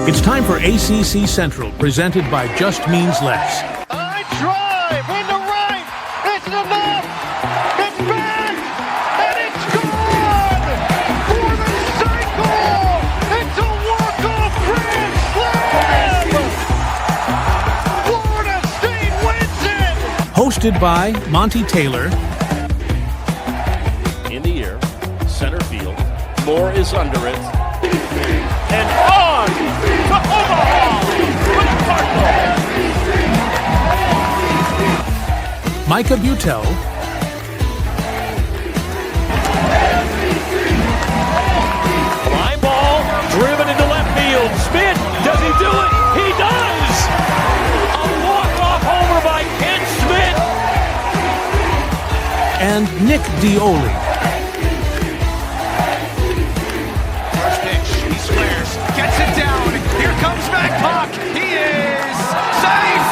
It's time for ACC Central, presented by Just Means Less. I drive into right. It's enough. It's back. And it's gone for the cycle. It's a walk-off grand slam. Florida State wins it. Hosted by Monty Taylor. In the air, center field. Moore is under it. And on to Omaha for the Cardinals. Micah Butel. Fly ball driven into left field. Spin. Does he do it? He does. A walk-off homer by Ken Schmidt. And Nick Dioli. Gets it down. Here comes Micah. He is safe.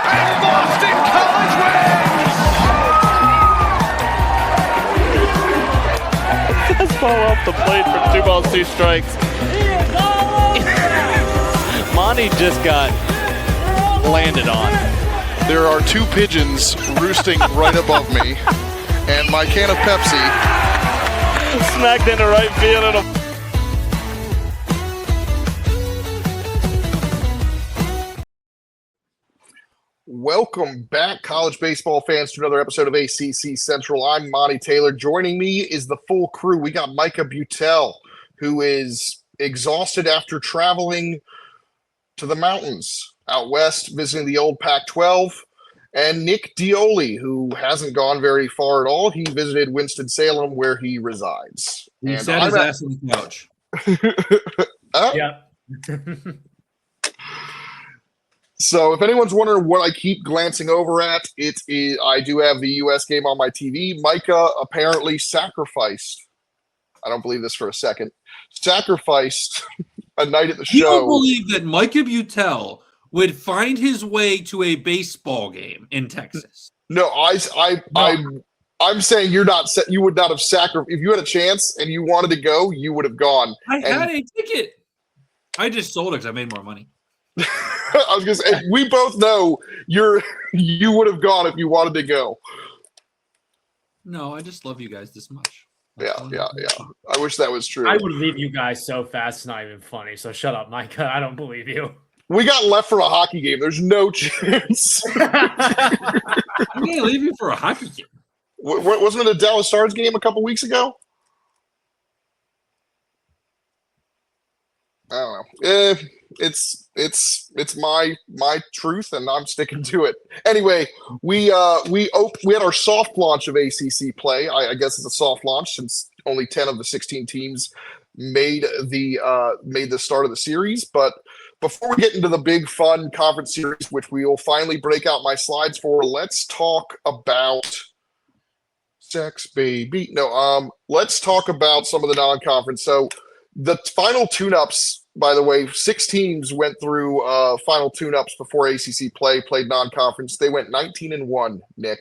And Boston College wins. Fastball off the plate for 2 balls, 2 strikes. Monty just got landed on. There are 2 pigeons roosting right above me, and my can of Pepsi. Smacked into right field and a Welcome back, college baseball fans, to another episode of ACC Central. I'm Monty Taylor. Joining me is the full crew. We got Micah Butel, who is exhausted after traveling to the mountains out west, visiting the old Pac-12, and Nick Dioli, who hasn't gone very far at all. He visited Winston-Salem, where he resides. He And sat his ass on the couch. Yeah. So if anyone's wondering what I keep glancing over at, I do have the U.S. game on my TV. Micah apparently sacrificed, I don't believe this for a second, sacrificed a night at the You don't show. believe that Micah Butel would find his way to a baseball game in Texas? No, I'm saying you would not have sacrificed. If you had a chance and you wanted to go, you would have gone. I had a ticket. I just sold it because I made more money. I was going to say, we both know you would have gone if you wanted to go. No, I just love you guys this much. Yeah. I wish that was true. I would leave you guys so fast, it's not even funny. So shut up, Micah. I don't believe you. We got left for a hockey game. There's no chance. I'm going to leave you for a hockey game. Wasn't it a Dallas Stars game a couple weeks ago? I don't know. It's my truth, and I'm sticking to it. Anyway, we had our soft launch of ACC play. I guess it's a soft launch since only 10 of the 16 teams made the start of the series. But before we get into the big fun conference series, which we will finally break out my slides for, let's talk about sex, baby. No, let's talk about some of the non-conference. So the final tune-ups, by the way, 6 teams went through final tune-ups before ACC played non-conference. They went 19-1, Nick.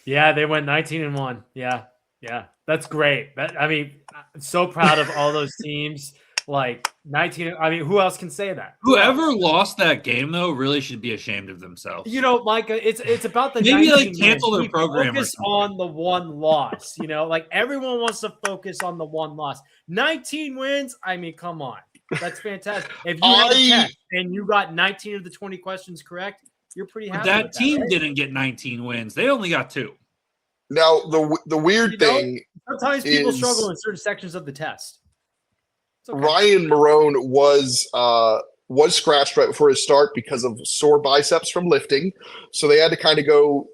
Yeah, they went 19-1. Yeah. That's great. I'm so proud of all those teams. Like 19. I mean, who else can say that? Whoever lost that game, though, really should be ashamed of themselves. You know, Micah, it's about the maybe 19 like cancel wins. their program. Focus on the one loss. You know, like everyone wants to focus on the one loss. 19 wins. I mean, come on, that's fantastic. If you had a test and you got 19 of the 20 questions correct, you're pretty happy. That with team right? didn't get 19 wins. They only got 2. Now, the weird thing sometimes people struggle in certain sections of the test. Okay. Ryan Marone was scratched right before his start because of sore biceps from lifting. So they had to kind of go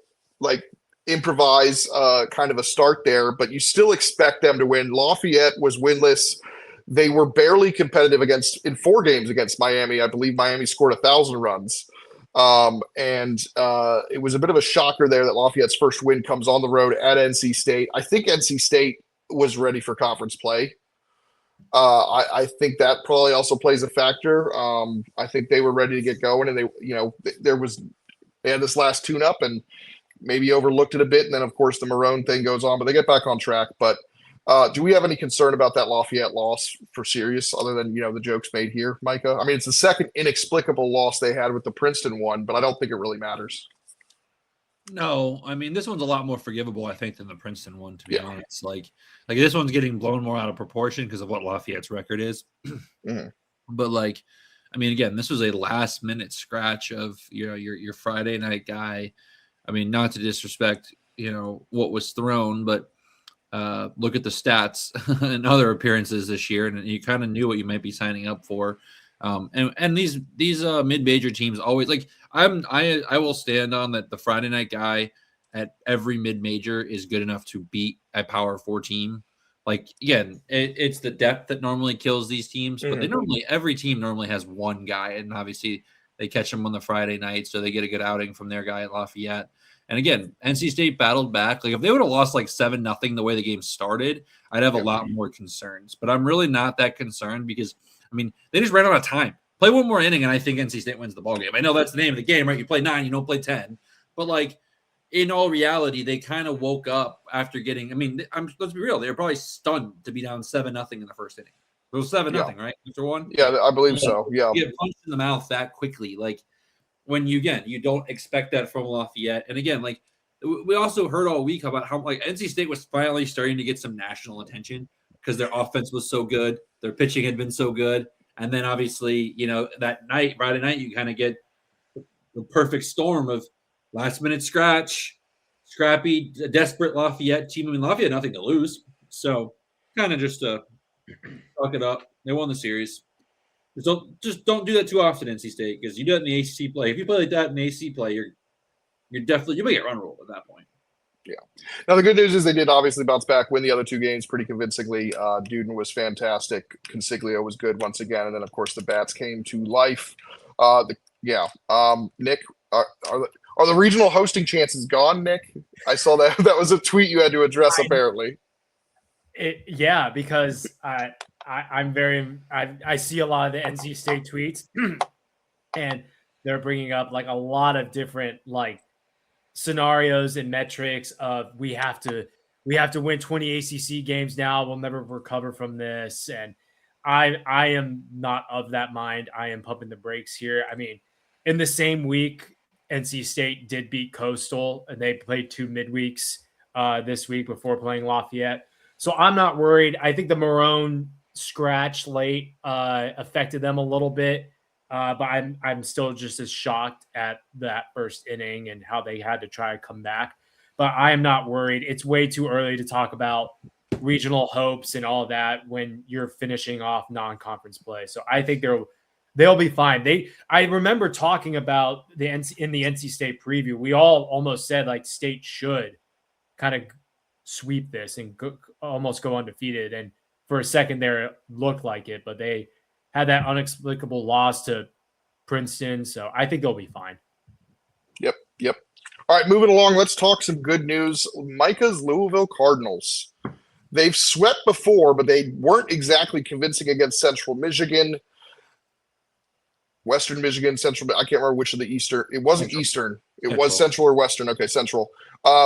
improvise kind of a start there, but you still expect them to win. Lafayette was winless. They were barely competitive in 4 games against Miami. I believe Miami scored 1,000 runs. It was a bit of a shocker there that Lafayette's first win comes on the road at NC State. I think NC State was ready for conference play. I think that probably also plays a factor. I think they were ready to get going, and they had this last tune-up and maybe overlooked it a bit, and then of course the Marone thing goes on, but they get back on track. But Do we have any concern about that Lafayette loss for serious, other than the jokes made here, Micah? I mean, it's the second inexplicable loss they had with the Princeton one, but I don't think it really matters. No, I mean this one's a lot more forgivable, I think, than the Princeton one. To be honest, like this one's getting blown more out of proportion because of what Lafayette's record is. Mhm. But I mean, again, this was a last-minute scratch of your Friday night guy. I mean, not to disrespect what was thrown, but look at the stats and other appearances this year, and you kind of knew what you might be signing up for. And these mid-major teams always I will stand on that the Friday night guy at every mid-major is good enough to beat a Power 4 team. Like, again, it's the depth that normally kills these teams, but every team normally has one guy, and obviously they catch them on the Friday night, so they get a good outing from their guy at Lafayette. And again, NC State battled back. Like, if they would have lost 7-0 the way the game started, I'd have a lot more concerns. But I'm really not that concerned because, I mean, they just ran out of time. Play one more inning, and I think NC State wins the ballgame. I know that's the name of the game, right? You play 9, you don't play 10. But, in all reality, they kind of woke up after getting – I mean, let's be real. They were probably stunned to be down 7-0 in the first inning. It was 7-0, right? After one? Yeah, I believe so. Yeah. You get punched in the mouth that quickly. When you don't expect that from Lafayette. And again, we also heard all week about how NC State was finally starting to get some national attention because their offense was so good, their pitching had been so good, and then obviously that night, Friday night, you kind of get the perfect storm of last minute scratch, scrappy, desperate Lafayette team. I mean, Lafayette had nothing to lose, so kind of just to fuck it up. They won the series. Just don't do that too often, NC State, because you do it in the ACC play. If you play like that in the ACC play, you may get run ruled at that point. Yeah. Now the good news is they did obviously bounce back, win the other two games pretty convincingly. Duden was fantastic. Consiglio was good once again, and then of course the bats came to life. Nick, are the regional hosting chances gone, Nick? I saw that was a tweet you had to address apparently. Because I see a lot of the NC State tweets and they're bringing up a lot of different scenarios and metrics of we have to win 20 ACC games now. We'll never recover from this. And I am not of that mind. I am pumping the brakes here. I mean, in the same week, NC State did beat Coastal and they played 2 midweeks this week before playing Lafayette. So I'm not worried. I think the Marone scratch late affected them a little bit, but I'm still just as shocked at that first inning and how they had to try to come back. But I am not worried. It's way too early to talk about regional hopes and all of that when you're finishing off non-conference play. So I think they'll be fine. I remember talking about in the NC State preview, we all almost said State should kind of sweep this and almost go undefeated. And for a second there, it looked like it, but they had that inexplicable loss to Princeton. So I think they'll be fine. Yep. All right, moving along. Let's talk some good news. Micah's Louisville Cardinals. They've swept before, but they weren't exactly convincing against Central Michigan. Western Michigan, Central. I can't remember which of the Eastern. It wasn't Central. Eastern. It was Central or Western. Okay, Central.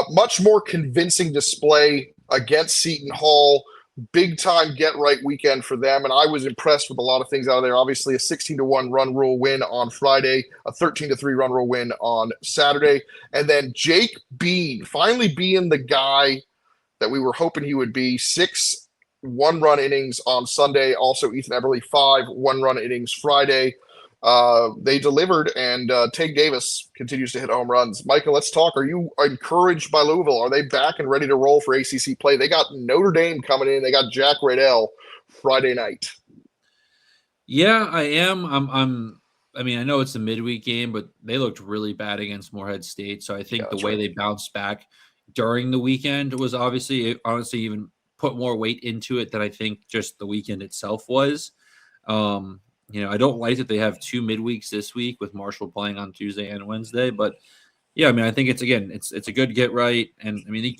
Much more convincing display against Seton Hall. Big time get right weekend for them, and I was impressed with a lot of things out of there. Obviously, a 16-1 run rule win on Friday, a 13-3 run rule win on Saturday, and then Jake Bean finally being the guy that we were hoping he would be. 6 one-run innings on Sunday. Also, Ethan Eberle 5 one-run innings Friday. They delivered, and Tate Davis continues to hit home runs. Micah, let's talk. Are you encouraged by Louisville? Are they back and ready to roll for ACC play? They got Notre Dame coming in. They got Jack Radell Friday night. Yeah, I am. I mean, I know it's a midweek game, but they looked really bad against Morehead State. So I think the way they bounced back during the weekend was honestly even put more weight into it than I think just the weekend itself was. I don't like that they have 2 midweeks this week with Marshall playing on Tuesday and Wednesday, but yeah, I mean, I think it's a good get right. And I mean,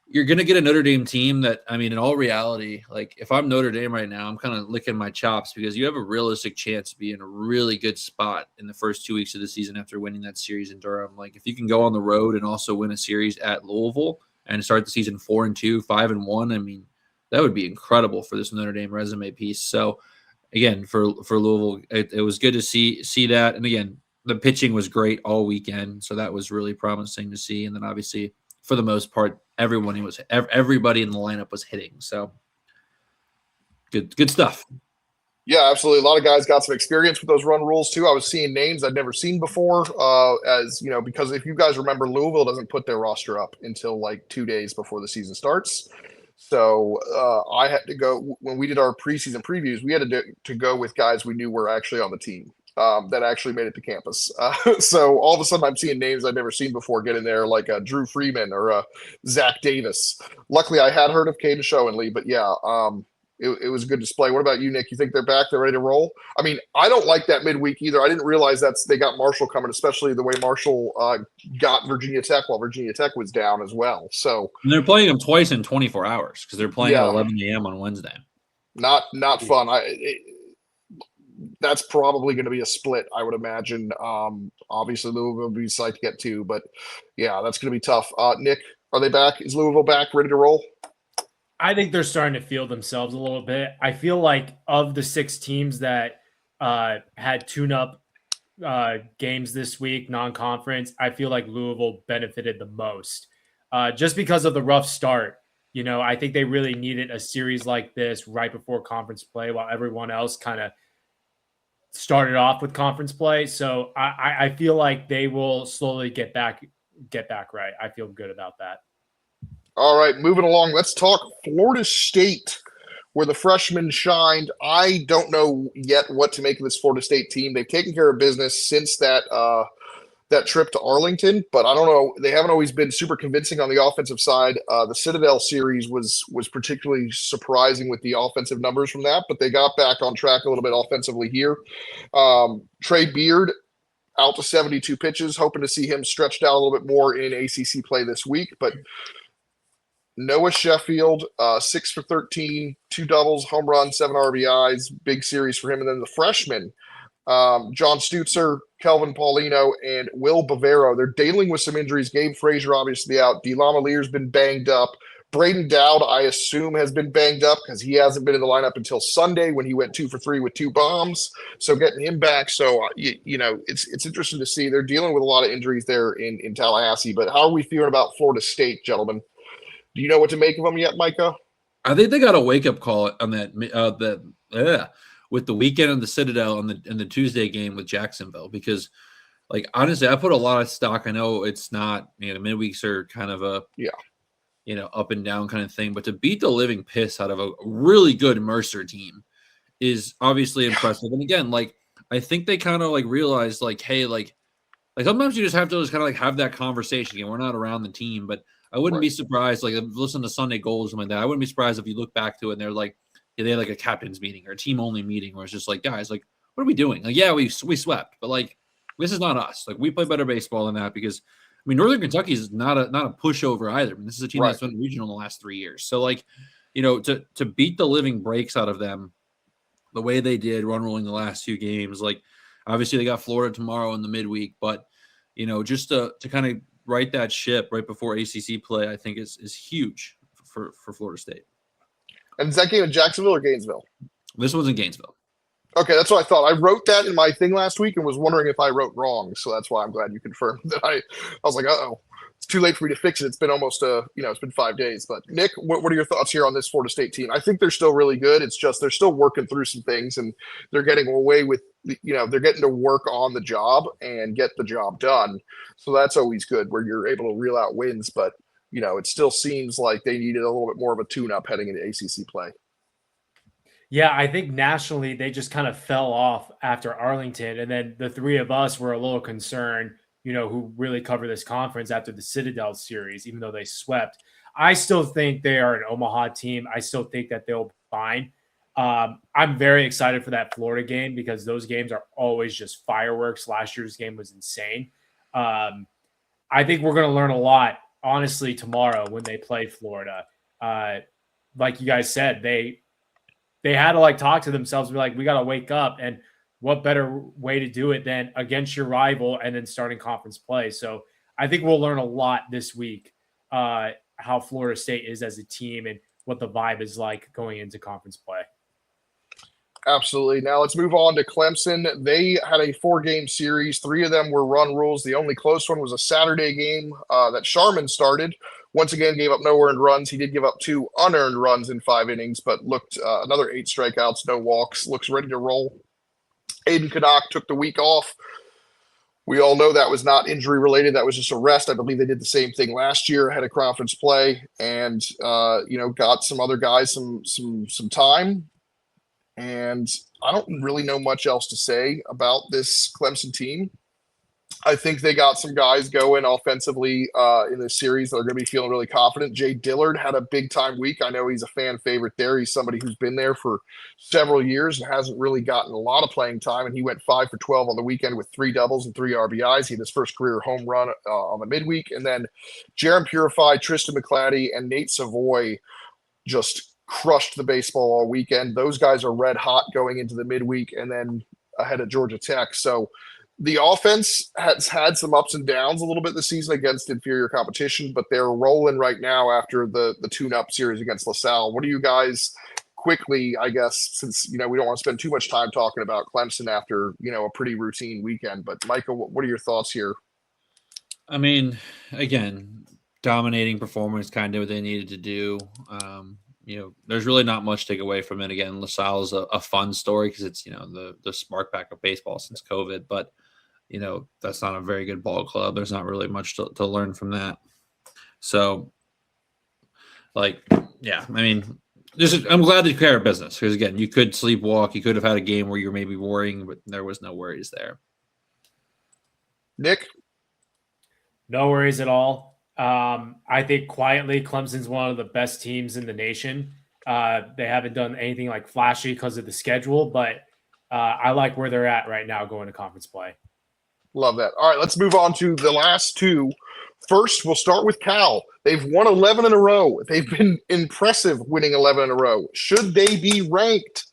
you're going to get a Notre Dame team that, I mean, in all reality, if I'm Notre Dame right now, I'm kind of licking my chops because you have a realistic chance to be in a really good spot in the first 2 weeks of the season after winning that series in Durham. If you can go on the road and also win a series at Louisville, and start the season 4-2, 5-1. I mean, that would be incredible for this Notre Dame resume piece. So again, for Louisville, it was good to see that. And again, the pitching was great all weekend, so that was really promising to see. And then obviously, for the most part, everybody in the lineup was hitting. So good stuff. Yeah, absolutely. A lot of guys got some experience with those run rules too. I was seeing names I'd never seen before. As you know, because if you guys remember, Louisville doesn't put their roster up until like 2 days before the season starts. So I had to go when we did our preseason previews. We had to go with guys we knew were actually on the team that actually made it to campus. So all of a sudden, I'm seeing names I've never seen before get in there, like Drew Freeman or Zach Davis. Luckily, I had heard of Caden Schoenly, but yeah, it was a good display. What about you, Nick? You think they're back? They're ready to roll? I mean, I don't like that midweek either. I didn't realize they got Marshall coming, especially the way Marshall got Virginia Tech while Virginia Tech was down as well. So and they're playing them twice in 24 hours because they're playing at 11 a.m. on Wednesday. Not fun. That's probably going to be a split, I would imagine. Obviously, Louisville will be psyched to get to, but yeah, that's going to be tough. Nick, are they back? Is Louisville back, ready to roll? I think they're starting to feel themselves a little bit. I feel like of the 6 teams that had tune-up games this week, non-conference, I feel like Louisville benefited the most just because of the rough start. You know, I think they really needed a series like this right before conference play while everyone else kind of started off with conference play. So I feel like they will slowly get back right. I feel good about that. All right, moving along. Let's talk Florida State, where the freshmen shined. I don't know yet what to make of this Florida State team. They've taken care of business since that trip to Arlington, but I don't know. They haven't always been super convincing on the offensive side. The Citadel series was particularly surprising with the offensive numbers from that, but they got back on track a little bit offensively here. Trey Beard out to 72 pitches, hoping to see him stretched out a little bit more in ACC play this week, but Noah Sheffield, 6 for 13, 2 doubles, home run, 7 RBIs, big series for him. And then the freshmen, John Stutzer, Kelvin Paulino, and Will Bavaro. They're dealing with some injuries. Gabe Frazier obviously out. DeLama Lear's been banged up. Braden Dowd, I assume, has been banged up because he hasn't been in the lineup until Sunday when he went 2 for 3 with 2 bombs. So getting him back. So, you know, it's interesting to see. They're dealing with a lot of injuries there in Tallahassee. But how are we feeling about Florida State, gentlemen? Do you know what to make of them yet, Micah? I think they got a wake-up call on that with the weekend of the Citadel and the Tuesday game with Jacksonville, because, like, honestly, I put a lot of stock. I know it's not, you know, midweeks are kind of a you know, up and down kind of thing, but to beat the living piss out of a really good Mercer team is obviously impressive. And again, like, I think they kind of like realized, like, hey, like sometimes you just have to just kind of like have that conversation. Again, we're not around the team, but I wouldn't be surprised, like, listen to Sunday Gold or something like that. I wouldn't be surprised if you look back to it and they're like, they had like a captain's meeting or a team only meeting where it's just like, guys, like, what are we doing? Like, yeah, we swept, but like, this is not us. Like, we play better baseball than that because, I mean, Northern Kentucky is not a pushover either. I mean, this is a team that's been regional in the last 3 years. So, like, you know, to beat the living breaks out of them the way they did, run rolling the last 2 games, like, obviously they got Florida tomorrow in the midweek, but, you know, just to kind of right that ship right before ACC play, I think is huge for Florida State. And is that game in Jacksonville or Gainesville? This one's in Gainesville. Okay, that's what I thought. I wrote that in my thing last week and was wondering if I wrote wrong. So that's why I'm glad you confirmed that. I was like, uh-oh, it's too late for me to fix it. It's been almost it's been 5 days. But Nick, what are your thoughts here on this Florida State team? I think they're still really good. It's just they're still working through some things and they're getting away with, they're getting to work on the job and get the job done. So that's always good where you're able to reel out wins. But, it still seems like they needed a little bit more of a tune-up heading into ACC play. Yeah, I think nationally they just kind of fell off after Arlington. And then the 3 of us were a little concerned, who really cover this conference after the Citadel series, even though they swept. I still think they are an Omaha team. I still think that they'll be fine. I'm very excited for that Florida game because those games are always just fireworks. Last year's game was insane. I think we're going to learn a lot, honestly, tomorrow when they play Florida. Like you guys said, they had to talk to themselves and be like, we got to wake up. And what better way to do it than against your rival and then starting conference play. So I think we'll learn a lot this week. how Florida State is as a team and what the vibe is like going into conference play. Absolutely. Now let's move on to Clemson. They had a 4-game series. 3 of them were run rules. The only close one was a Saturday game that Sharman started. Once again, gave up no earned runs. He did give up 2 unearned runs in 5 innings, but looked another 8 strikeouts, no walks, looks ready to roll. Aiden Canuck took the week off. We all know that was not injury related. That was just a rest. I believe they did the same thing last year, had a conference play, and got some other guys some time. And I don't really know much else to say about this Clemson team. I think they got some guys going offensively in this series that are going to be feeling really confident. Jay Dillard had a big-time week. I know he's a fan favorite there. He's somebody who's been there for several years and hasn't really gotten a lot of playing time, and he went 5 for 12 on the weekend with 3 doubles and 3 RBIs. He had his first career home run on the midweek. And then Jaron Purify, Tristan McClatty, and Nate Savoy just crushed the baseball all weekend. Those guys are red hot going into the midweek and then ahead of Georgia Tech. So the offense has had some ups and downs a little bit this season against inferior competition, but they're rolling right now after the tune-up series against LaSalle. What do you guys quickly, I guess, since, we don't want to spend too much time talking about Clemson after, a pretty routine weekend, but Micah, what are your thoughts here? I mean, again, dominating performance, kind of what they needed to do. There's really not much to take away from it. Again, LaSalle is a fun story because it's, the spark back of baseball since COVID, but that's not a very good ball club. There's not really much to learn from that. So, I'm glad they took care of business because, again, you could sleepwalk. You could have had a game where you're maybe worrying, but there was no worries there. Nick? No worries at all. I think quietly Clemson's one of the best teams in the nation. They haven't done anything like flashy because of the schedule, but I like where they're at right now going to conference play. Love that. All right, let's move on to the last 2. First, we'll start with Cal. They've won 11 in a row. They've been impressive winning 11 in a row. Should they be ranked?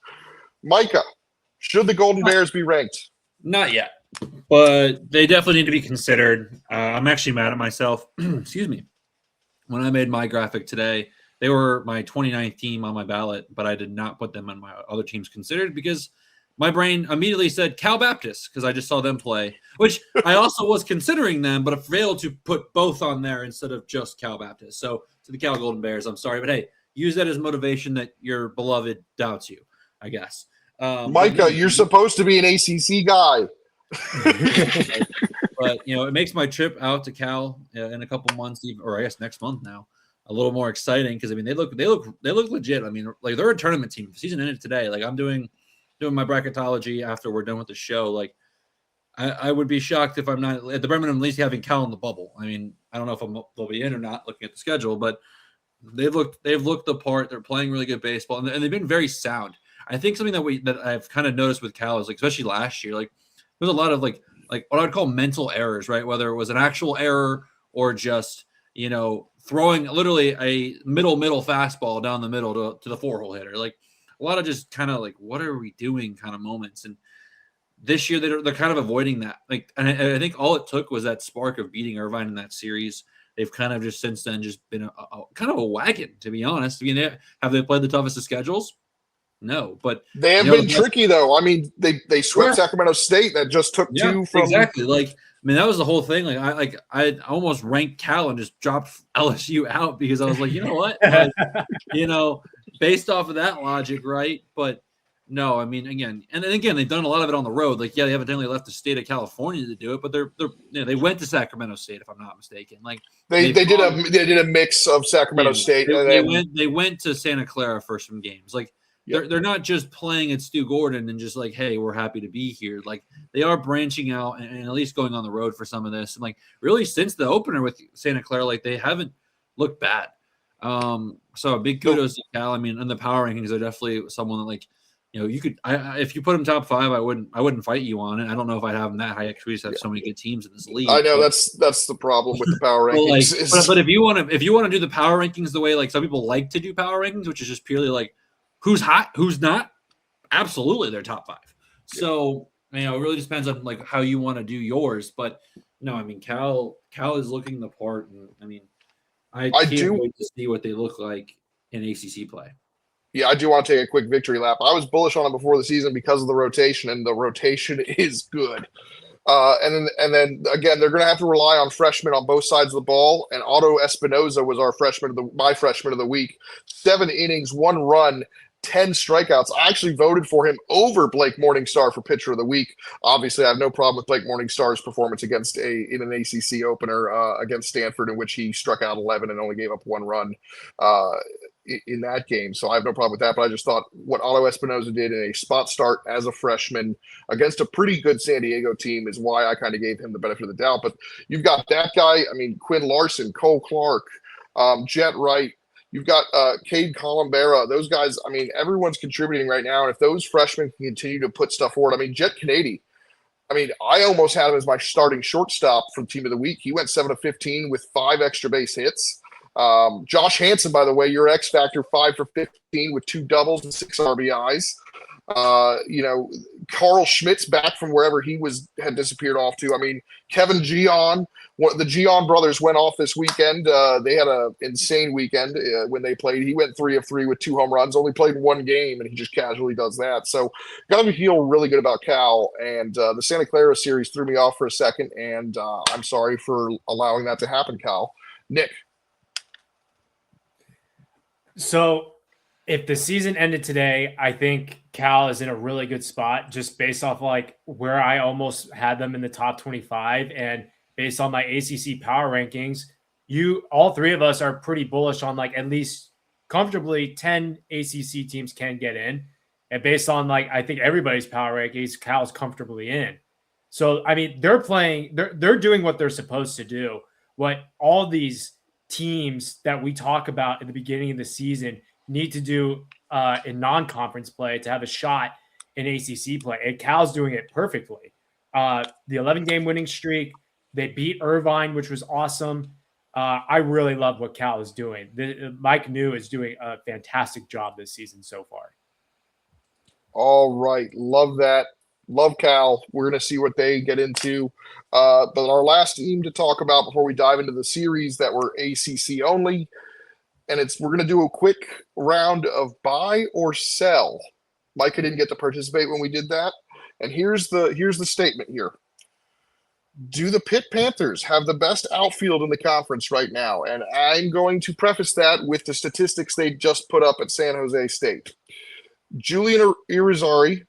Micah, should the Golden Bears be ranked? Not yet, but they definitely need to be considered. I'm actually mad at myself. Excuse me. When I made my graphic today, they were my 29th team on my ballot, but I did not put them on my other teams considered because my brain immediately said Cal Baptist because I just saw them play, which I also was considering them, but I failed to put both on there instead of just Cal Baptist. So to the Cal Golden Bears, I'm sorry, but hey, use that as motivation that your beloved doubts you, I guess. Micah, you're supposed to be an ACC guy. But it makes my trip out to Cal in a couple months, or I guess next month now, a little more exciting because they look legit. I mean, like they're a tournament team. The season ended today. Like I'm doing my bracketology after we're done with the show. Like I would be shocked if I'm not at the Birmingham at least having Cal in the bubble. I mean, I don't know if they'll be in or not looking at the schedule, but they've looked the part. They're playing really good baseball and they've been very sound. I think something that I've kind of noticed with Cal is like, especially last year, like there's a lot of like what I'd call mental errors, right? Whether it was an actual error or just, throwing literally a middle fastball down the middle to the 4-hole hitter. Like a lot of just kind of like, what are we doing kind of moments. And this year they're kind of avoiding that. Like, and I think all it took was that spark of beating Irvine in that series. They've kind of just since then just been a kind of a wagon, to be honest. I mean, have they played the toughest of schedules? No, but they have been tricky though. I mean, they swept Sacramento State that just took 2 from exactly. Like, I mean, that was the whole thing. Like, I almost ranked Cal and just dropped LSU out because I was like, you know what, based off of that logic, right? But no, I mean, again, they've done a lot of it on the road. Like, yeah, they evidently left the state of California to do it, but they went to Sacramento State, if I'm not mistaken. Like they did a mix of Sacramento State. They went to Santa Clara for some games. Like. Yep. They're not just playing at Stu Gordon and just like, hey, we're happy to be here. Like they are branching out and at least going on the road for some of this. And like really since the opener with Santa Clara, like they haven't looked bad. So big kudos to Cal. I mean, in the power rankings, they're definitely someone that like, you could if you put them top 5, I wouldn't fight you on it. I don't know if I'd have them that high. Actually, we just have so many good teams in this league. I know that's the problem with the power rankings. But if you want to do the power rankings the way like some people like to do power rankings, which is just purely like who's hot, who's not? Absolutely, they're top 5. So, it really just depends on like how you want to do yours. But no, I mean, Cal is looking the part, and I mean, I can't wait to see what they look like in ACC play. Yeah, I do want to take a quick victory lap. I was bullish on them before the season because of the rotation, and the rotation is good. And then again, they're going to have to rely on freshmen on both sides of the ball. And Otto Espinoza was my freshman of the week. 7 innings, 1 run, 10 strikeouts. I actually voted for him over Blake Morningstar for pitcher of the week. Obviously, I have no problem with Blake Morningstar's performance in an ACC opener against Stanford, in which he struck out 11 and only gave up 1 run in that game. So I have no problem with that. But I just thought what Otto Espinoza did in a spot start as a freshman against a pretty good San Diego team is why I kind of gave him the benefit of the doubt. But you've got that guy. I mean, Quinn Larson, Cole Clark, Jet Wright. You've got Cade Columbera. Those guys, I mean, everyone's contributing right now. And if those freshmen can continue to put stuff forward, I mean, Jet Kennedy, I mean, I almost had him as my starting shortstop for Team of the Week. He went 7 of 15 with 5 extra base hits. Josh Hansen, by the way, your X Factor, 5 for 15 with 2 doubles and 6 RBIs. Carl Schmidt's back from wherever he had disappeared off to. I mean, Kevin Gian, the Gian brothers went off this weekend. They had an insane weekend when they played. He went 3 of 3 with 2 home runs, only played 1 game, and he just casually does that. So got to feel really good about Cal. And the Santa Clara series threw me off for a second, and I'm sorry for allowing that to happen, Cal. Nick. So if the season ended today, I think Cal is in a really good spot just based off like where I almost had them in the top 25 and based on my ACC power rankings, all 3 of us are pretty bullish on like at least comfortably 10 ACC teams can get in. And based on like, I think everybody's power rankings, Cal's comfortably in. So, I mean, they're doing what they're supposed to do. What all these teams that we talk about at the beginning of the season need to do in non-conference play to have a shot in ACC play. And Cal's doing it perfectly. The 11-game winning streak, they beat Irvine, which was awesome. I really love what Cal is doing. Mike New is doing a fantastic job this season so far. All right. Love that. Love Cal. We're going to see what they get into. But our last team to talk about before we dive into the series that were ACC only, and we're going to do a quick round of buy or sell. Micah didn't get to participate when we did that. And here's the statement here. Do the Pitt Panthers have the best outfield in the conference right now? And I'm going to preface that with the statistics they just put up at San Jose State. Julian Irizarry,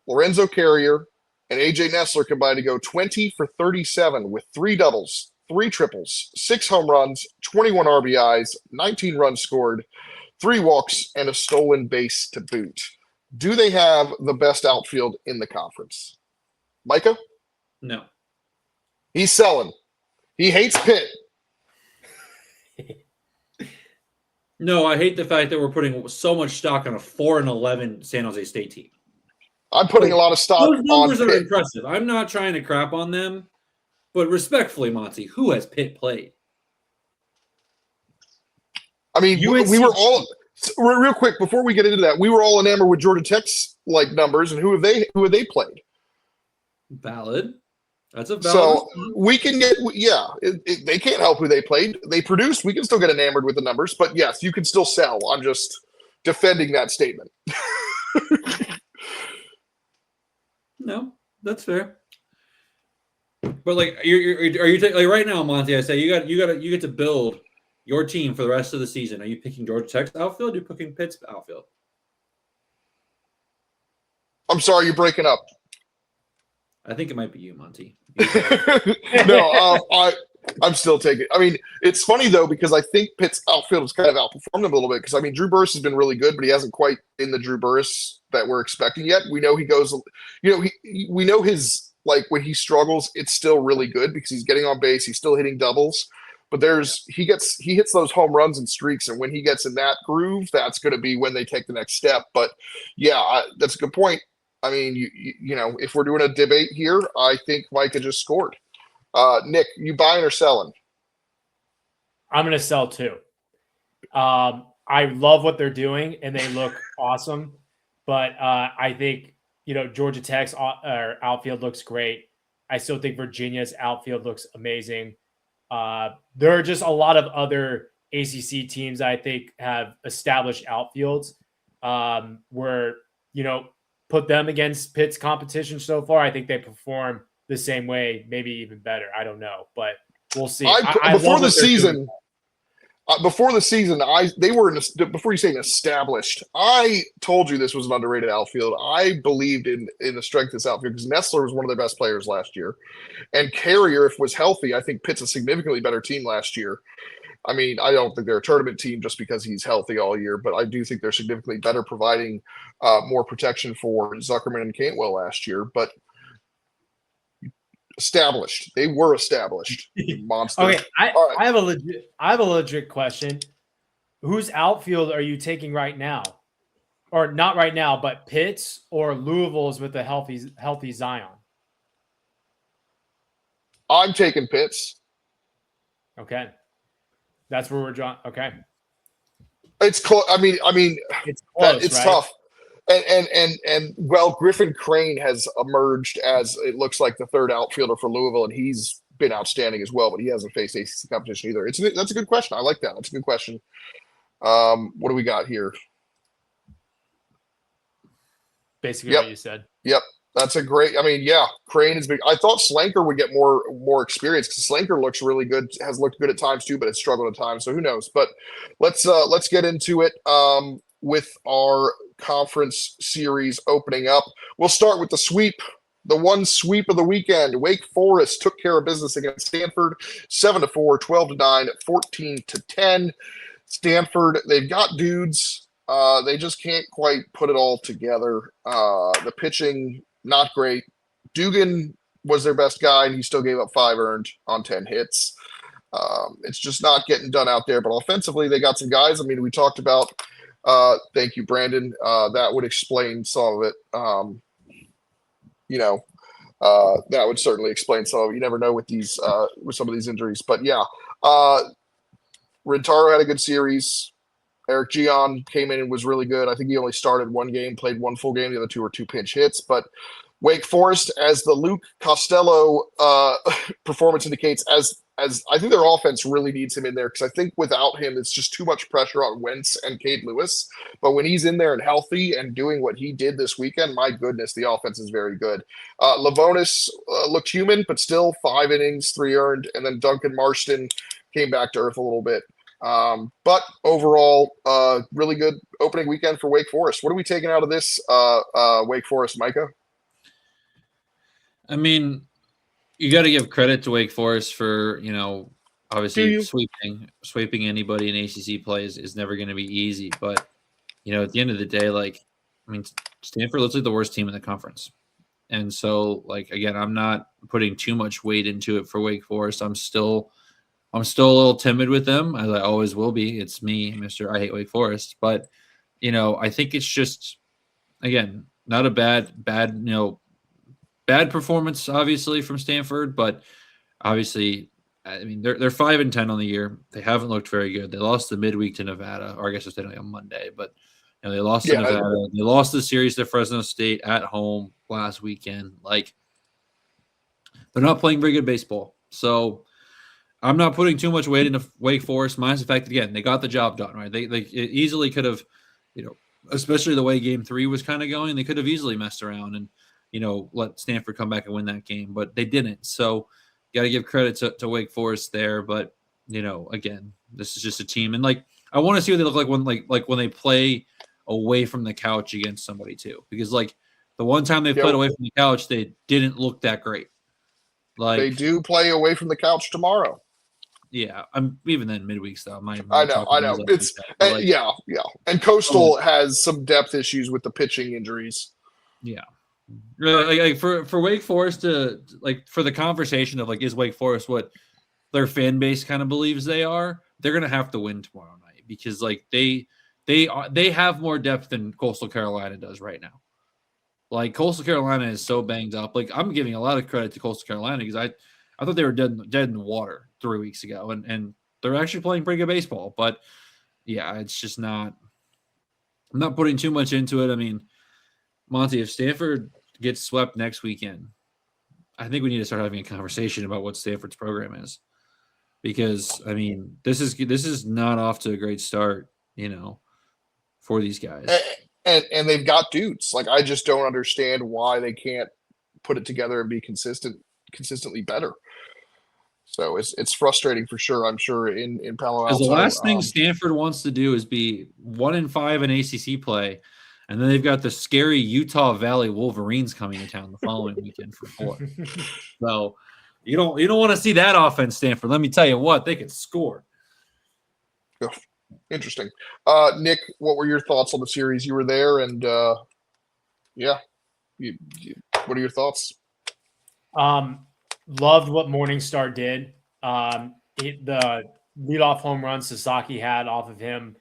Lorenzo Carrier, and AJ Nessler combined to go 20 for 37 with 3 doubles, 3 triples, 6 home runs, 21 RBIs, 19 runs scored, 3 walks, and a stolen base to boot. Do they have the best outfield in the conference? Micah? No. He's selling. He hates Pitt. No, I hate the fact that we're putting so much stock on a 4-11 San Jose State team. I'm putting a lot of stock on Pitt. Those numbers are impressive. I'm not trying to crap on them, but respectfully, Monty, who has Pitt played? I mean, we were all real quick before we get into that. We were all enamored with Georgia Tech's like numbers, and who have they played? Valid. That's a valid. So we can get they can't help who they played. They produced. We can still get enamored with the numbers, but yes, you can still sell. I'm just defending that statement. No, that's fair. But like, are you like right now, Monty? I say you get to build your team for the rest of the season. Are you picking Georgia Tech's outfield? Or are you picking Pitt's outfield? I'm sorry, you're breaking up. I think it might be you, Monty. No, I'm still taking. I mean, it's funny though because I think Pitt's outfield has kind of outperformed them a little bit. Because I mean, Drew Burress has been really good, but he hasn't quite in the Drew Burress that we're expecting yet. We know he goes. We know his like when he struggles, it's still really good because he's getting on base, he's still hitting doubles. But he hits those home runs and streaks, and when he gets in that groove, that's going to be when they take the next step. But yeah, that's a good point. I mean, you know, if we're doing a debate here, I think Micah just scored. Nick, you buying or selling? I'm going to sell too. I love what they're doing, and they look awesome. But I think, you know, Georgia Tech's outfield looks great. I still think Virginia's outfield looks amazing. There are just a lot of other ACC teams I think have established outfields where, put them against Pitt's competition so far. I think they perform the same way, maybe even better. I don't know, but we'll see. Before the season, before you say established, I told you this was an underrated outfield. I believed in the strength of this outfield because Nestler was one of their best players last year. And Carrier, if was healthy, I think Pitt's a significantly better team last year. I mean, I don't think they're a tournament team just because he's healthy all year, but I do think they're significantly better, providing more protection for Zuckerman and Cantwell last year. But established, they were established. Monster. Okay, I have a legit question. Whose outfield are you taking right now, or not right now, but Pitt's or Louisville's with a healthy Zion? I'm taking Pitt's. Okay. That's where we're drawn. Okay. It's close. I mean, it's close, it's right? tough. And well, Griffin Crane has emerged as it looks like the third outfielder for Louisville, and he's been outstanding as well, but he hasn't faced ACC competition either. That's a good question. I like that. That's a good question. What do we got here? Basically what you said. Yep. That's a great. I mean, yeah, Crane is big. I thought Slanker would get more experience because Slanker looks really good, has looked good at times too, but it's struggled at times. So who knows? But let's get into it with our conference series opening up. We'll start with the sweep. The one sweep of the weekend. Wake Forest took care of business against Stanford, 7-4, 12-9, 14-10. Stanford, they've got dudes. They just can't quite put it all together. The pitching, not great. Dugan was their best guy, and he still gave up 5 earned on 10 hits. It's just not getting done out there. But offensively, they got some guys. I mean, we talked about thank you, Brandon. That would explain some of it. That would certainly explain some of it. You never know with these with some of these injuries. But yeah, Rentaro had a good series. Eric Gion came in and was really good. I think he only started one game, played one full game. The other 2 were 2 pinch hits. But Wake Forest, as the Luke Costello performance indicates, as I think their offense really needs him in there because I think without him, it's just too much pressure on Wentz and Cade Lewis. But when he's in there and healthy and doing what he did this weekend, my goodness, the offense is very good. Lavonis looked human, but still 5 innings, 3 earned. And then Duncan Marston came back to earth a little bit. But overall, really good opening weekend for Wake Forest. What are we taking out of this Wake Forest, Micah? I mean, you got to give credit to Wake Forest for, obviously sweeping anybody in ACC play is never going to be easy. But, at the end of the day, Stanford looks like the worst team in the conference. And so, again, I'm not putting too much weight into it for Wake Forest. I'm still a little timid with them, as I always will be. It's me, Mr. I Hate Wake Forest. But, I think it's just, again, not a bad performance, obviously, from Stanford. But obviously, I mean, they're 5-10 on the year. They haven't looked very good. They lost the midweek to Nevada, or I guess it's on Monday. But, they lost to Nevada. They lost the series to Fresno State at home last weekend. They're not playing very good baseball. So, I'm not putting too much weight into Wake Forest, minus the fact that, again, they got the job done, right? They easily could have, especially the way Game 3 was kind of going, they could have easily messed around and, let Stanford come back and win that game, but they didn't. So, got to give credit to Wake Forest there. But, again, this is just a team. And, I want to see what they look like when they play away from the couch against somebody, too. Because, the one time they played away from the couch, they didn't look that great. They do play away from the couch tomorrow. Yeah, I'm even then midweeks though. I know. It's yeah. And Coastal has some depth issues with the pitching injuries. Yeah, really. For Wake Forest to for the conversation of is Wake Forest what their fan base kind of believes they are? They're gonna have to win tomorrow night because they have more depth than Coastal Carolina does right now. Coastal Carolina is so banged up. I'm giving a lot of credit to Coastal Carolina because I thought they were dead in the water 3 weeks ago, and they're actually playing pretty good baseball. But yeah, it's just not. I'm not putting too much into it. I mean, Monty, if Stanford gets swept next weekend, I think we need to start having a conversation about what Stanford's program is. because I mean this is not off to a great start, for these guys. And they've got dudes. Like, I just don't understand why they can't put it together and be consistently better. So it's frustrating for sure. I'm sure in Palo Alto. Because the last thing Stanford wants to do is be 1-5 in ACC play, and then they've got the scary Utah Valley Wolverines coming to town the following weekend for 4. So you don't want to see that offense, Stanford. Let me tell you what, they could score. Oh, interesting. Nick, what were your thoughts on the series? You were there, and what are your thoughts? Loved what Morningstar did. The leadoff home run Sasaki had off of him.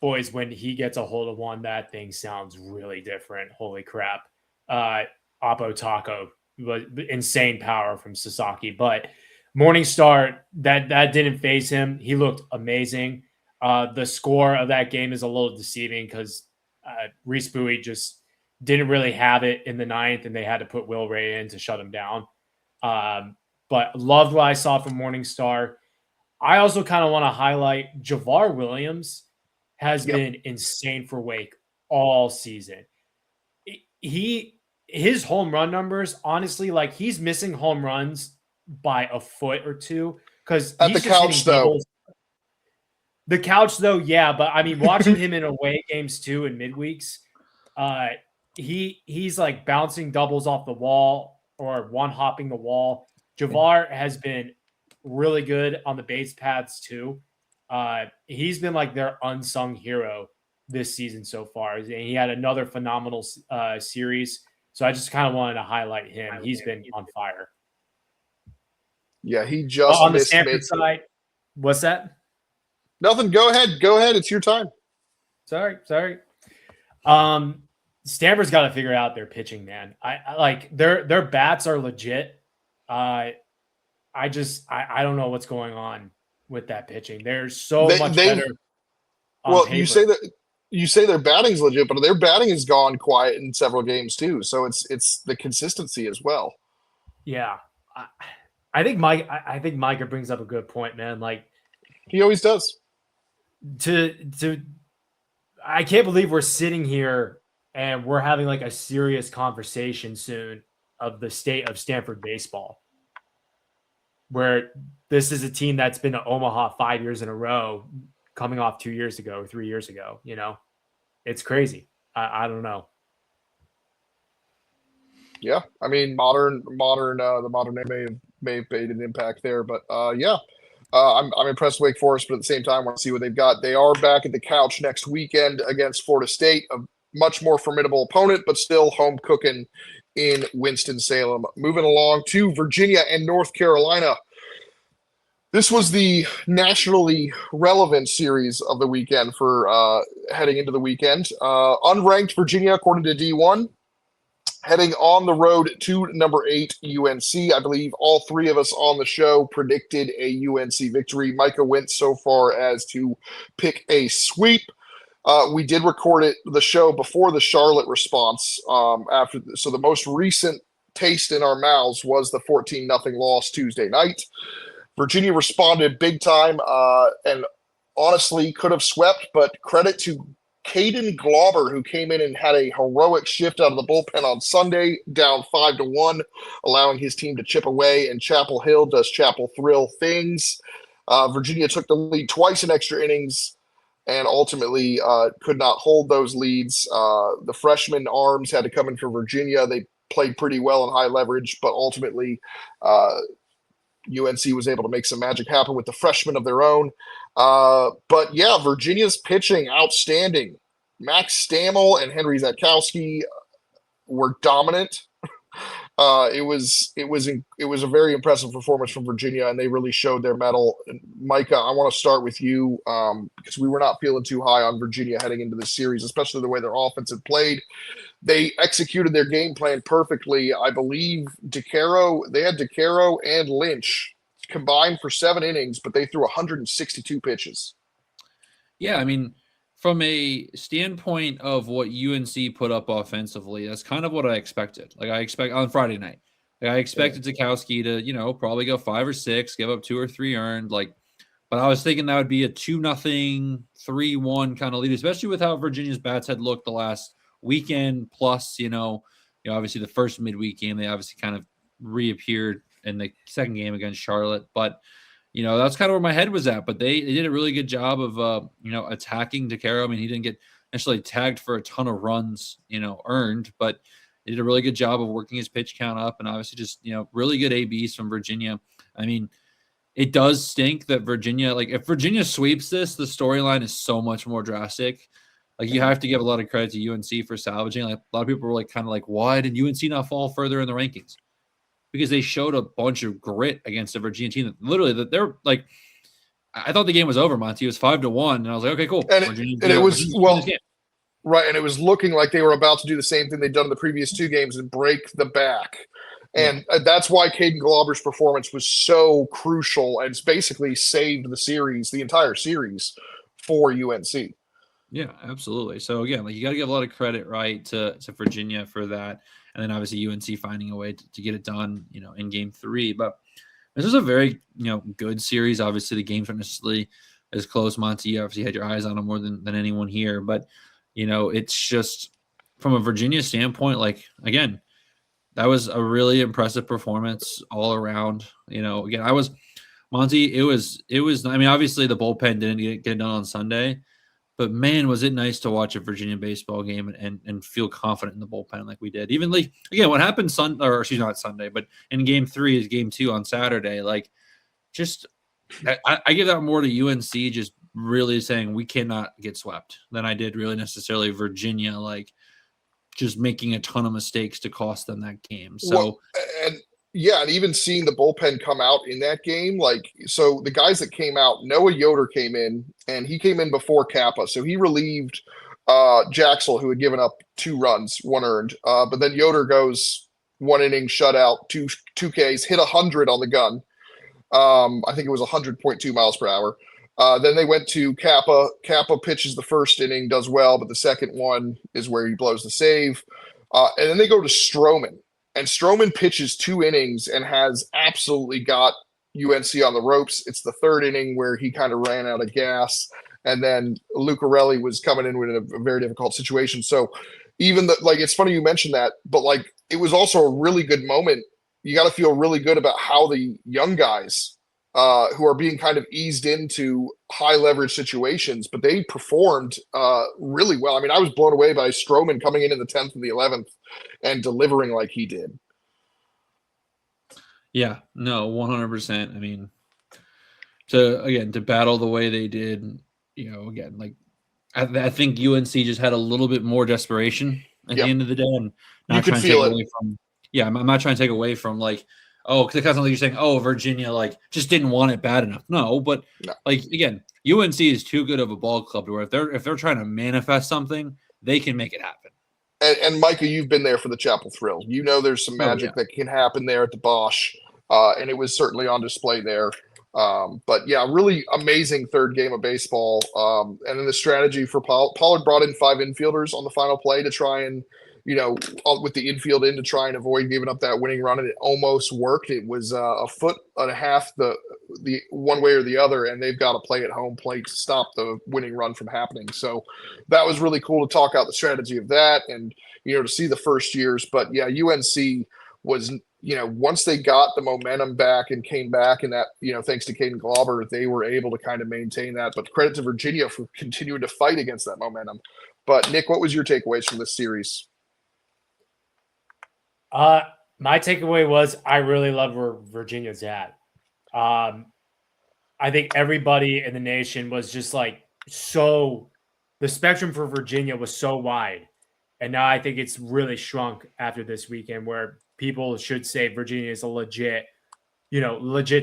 Boys, when he gets a hold of one, that thing sounds really different. Holy crap. Oppo Taco, was insane power from Sasaki. But Morningstar, that didn't faze him. He looked amazing. The score of that game is a little deceiving because Reese Bowie just didn't really have it in the 9th, and they had to put Will Ray in to shut him down. But loved what I saw from Morningstar. I also kind of want to highlight Javar Williams has been insane for Wake all season. His home run numbers, honestly, like he's missing home runs by a foot or two because at the couch though. The couch though, yeah, but I mean, watching him in away games too in midweeks, he's like bouncing doubles off the wall or one hopping the wall. Javar has been really good on the base paths too. He's been like their unsung hero this season so far. And he had another phenomenal series. So I just kind of wanted to highlight him. He's been on fire. Yeah, he just on the Stanford side. What's that? Nothing. Go ahead. It's your time. Sorry. Stanford's got to figure out their pitching, man. I like their bats are legit. I don't know what's going on with that pitching. They're so much better. Well, paper. you say their batting's legit, but their batting has gone quiet in several games too. So it's the consistency as well. Yeah, I think Micah brings up a good point, man. Like he always does. I can't believe we're sitting here and we're having like a serious conversation soon of the state of Stanford baseball, where this is a team that's been to Omaha 5 years in a row, coming off 2 years ago or 3 years ago. It's crazy. I don't know. Yeah, I mean, the modern may have made an impact there, but I'm impressed with Wake Forest, but at the same time, I want to see what they've got. They are back at the couch next weekend against Florida State, a much more formidable opponent, but still home cooking in Winston-Salem. Moving along to Virginia and North Carolina. This was the nationally relevant series of the weekend for heading into the weekend. Unranked Virginia, according to D1, heading on the road to number 8 UNC. I believe all three of us on the show predicted a UNC victory. Micah went so far as to pick a sweep. We did record the show before the Charlotte response. So the most recent taste in our mouths was the 14-0 loss Tuesday night. Virginia responded big time and honestly could have swept, but credit to Caden Glauber, who came in and had a heroic shift out of the bullpen on Sunday, down 5-1, allowing his team to chip away, and Chapel Hill does Chapel Thrill things. Virginia took the lead twice in extra innings and ultimately could not hold those leads. The freshman arms had to come in for Virginia. They played pretty well in high leverage, but ultimately UNC was able to make some magic happen with the freshmen of their own. But yeah, Virginia's pitching outstanding. Max Stammel and Henry Zatkowski were dominant. It was a very impressive performance from Virginia, and they really showed their mettle. And Micah, I want to start with you because we were not feeling too high on Virginia heading into this series, especially the way their offense had played. They executed their game plan perfectly. I believe they had DeCaro and Lynch combined for 7 innings, but they threw 162 pitches. Yeah, I mean, from a standpoint of what UNC put up offensively, that's kind of what I expected. Like I expect on Friday night, I expected Zukowski to, probably go 5 or 6, give up 2 or 3 earned. But I was thinking that would be a 2-0, 3-1 kind of lead, especially with how Virginia's bats had looked the last weekend. Plus, obviously the first midweek game, they obviously kind of reappeared in the second game against Charlotte. But, that's kind of where my head was at. But they did a really good job of, attacking DeCaro. I mean, he didn't get necessarily tagged for a ton of runs, earned, but he did a really good job of working his pitch count up, and obviously just, really good ABs from Virginia. I mean, it does stink that Virginia, if Virginia sweeps this, the storyline is so much more drastic. You have to give a lot of credit to UNC for salvaging. A lot of people were why did UNC not fall further in the rankings? Because they showed a bunch of grit against a Virginia team that literally they're I thought the game was over, Monty. It was 5-1, and I was like, okay, cool. And it was right, and it was looking like they were about to do the same thing they'd done in the previous 2 games and break the back. And that's why Caden Glauber's performance was so crucial, and it's basically saved the entire series for UNC. Yeah, absolutely. So again, you got to give a lot of credit, right, to Virginia for that, and then obviously UNC finding a way to get it done, in Game 3. But this is a very, good series. Obviously, the games aren't necessarily as close. Monty, you obviously had your eyes on them more than anyone here, but it's just from a Virginia standpoint, again, that was a really impressive performance all around. Again, Monty, it was, I mean, obviously the bullpen didn't get done on Sunday, but man, was it nice to watch a Virginia baseball game and feel confident in the bullpen like we did. Even again, what happened not Sunday, but in Game 3 is Game 2 on Saturday. I give that more to UNC just really saying we cannot get swept than I did really necessarily Virginia, just making a ton of mistakes to cost them that game. So, and even seeing the bullpen come out in that game, so the guys that came out, Noah Yoder came in, and he came in before Kappa, so he relieved Jaxel, who had given up 2 runs, 1 earned. But then Yoder goes 1 inning, shutout, 2 Ks, hit 100 on the gun. I think it was 100.2 miles per hour. Then they went to Kappa. Kappa pitches the first inning, does well, but the second one is where he blows the save. And then they go to Stroman. And Stroman pitches 2 innings and has absolutely got UNC on the ropes. It's the 3rd inning where he kind of ran out of gas. And then Lucarelli was coming in with a very difficult situation. So even it's funny you mentioned that, but it was also a really good moment. You got to feel really good about how the young guys who are being kind of eased into high leverage situations, but they performed really well. I mean, I was blown away by Stroman coming in the 10th and the 11th and delivering like he did. Yeah, no, 100%. I mean, to battle the way they did, again, I think UNC just had a little bit more desperation at the end of the day, and not trying to take away from. Yeah, I'm not trying to take away from because you're saying, Virginia just didn't want it bad enough. No, but again, UNC is too good of a ball club to where if they're trying to manifest something, they can make it happen. And Micah, you've been there for the Chapel Thrill. There's some magic that can happen there at the Bosch, and it was certainly on display there. But yeah, really amazing 3rd game of baseball. And then the strategy for Pollard brought in 5 infielders on the final play to try and with the infield in to try and avoid giving up that winning run, and it almost worked. It was a foot and a half the one way or the other, and they've got to play at home plate to stop the winning run from happening. So that was really cool to talk out the strategy of that and to see the first years. But yeah, UNC was once they got the momentum back and came back, and that thanks to Caden Glauber, they were able to kind of maintain that. But credit to Virginia for continuing to fight against that momentum. But Nick, what was your takeaways from this series? My takeaway was I really love where Virginia's at. I think everybody in the nation was just the spectrum for Virginia was so wide. And now I think it's really shrunk after this weekend where people should say Virginia is a legit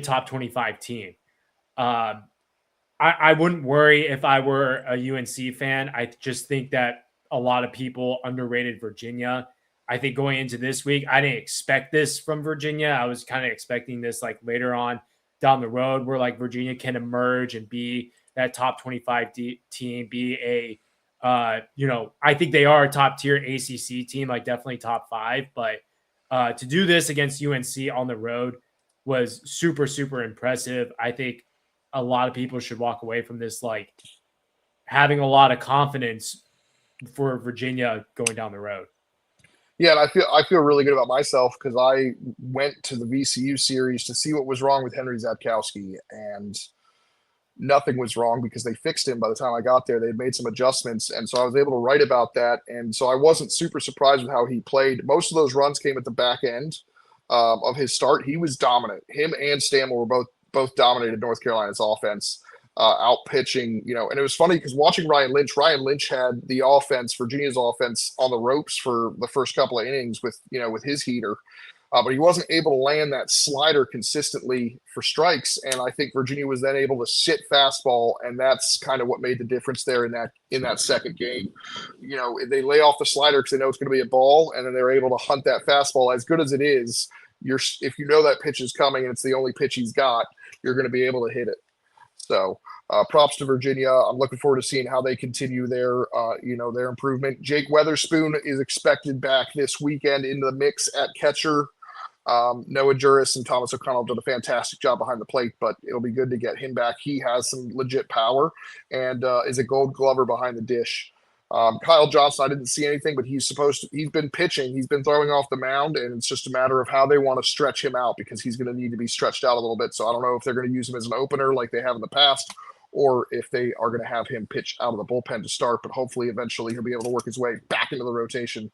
top 25 team. I wouldn't worry if I were a UNC fan. I just think that a lot of people underrated Virginia. I think going into this week, I didn't expect this from Virginia. I was kind of expecting this later on down the road where Virginia can emerge and be that top 25 team, be a, I think they are a top tier ACC team, definitely top 5, but To do this against UNC on the road was super, super impressive. I think a lot of people should walk away from this like having a lot of confidence for Virginia going down the road. Yeah, and I feel really good about myself because I went to the VCU series to see what was wrong with Henry Zatkowski, and nothing was wrong because they fixed him by the time I got there. They'd made some adjustments, and so I was able to write about that. And so I wasn't super surprised with how he played. Most of those runs came at the back end of his start. He was dominant. Him and Stamel were both dominated North Carolina's offense. Out pitching, and it was funny because watching Ryan Lynch had the offense, Virginia's offense, on the ropes for the first couple of innings with his heater, but he wasn't able to land that slider consistently for strikes. And I think Virginia was then able to sit fastball, and that's kind of what made the difference there in that second game. They lay off the slider because they know it's going to be a ball, and then they're able to hunt that fastball. As good as it is, if you know that pitch is coming and it's the only pitch he's got, you're going to be able to hit it. So props to Virginia. I'm looking forward to seeing how they continue their improvement. Jake Weatherspoon is expected back this weekend into the mix at catcher. Noah Juris and Thomas O'Connell did a fantastic job behind the plate, but it'll be good to get him back. He has some legit power and is a Gold Glover behind the dish. Kyle Johnson, I didn't see anything, but he's been pitching. He's been throwing off the mound, and it's just a matter of how they want to stretch him out because he's going to need to be stretched out a little bit. So I don't know if they're going to use him as an opener like they have in the past, or if they are going to have him pitch out of the bullpen to start, but hopefully eventually he'll be able to work his way back into the rotation.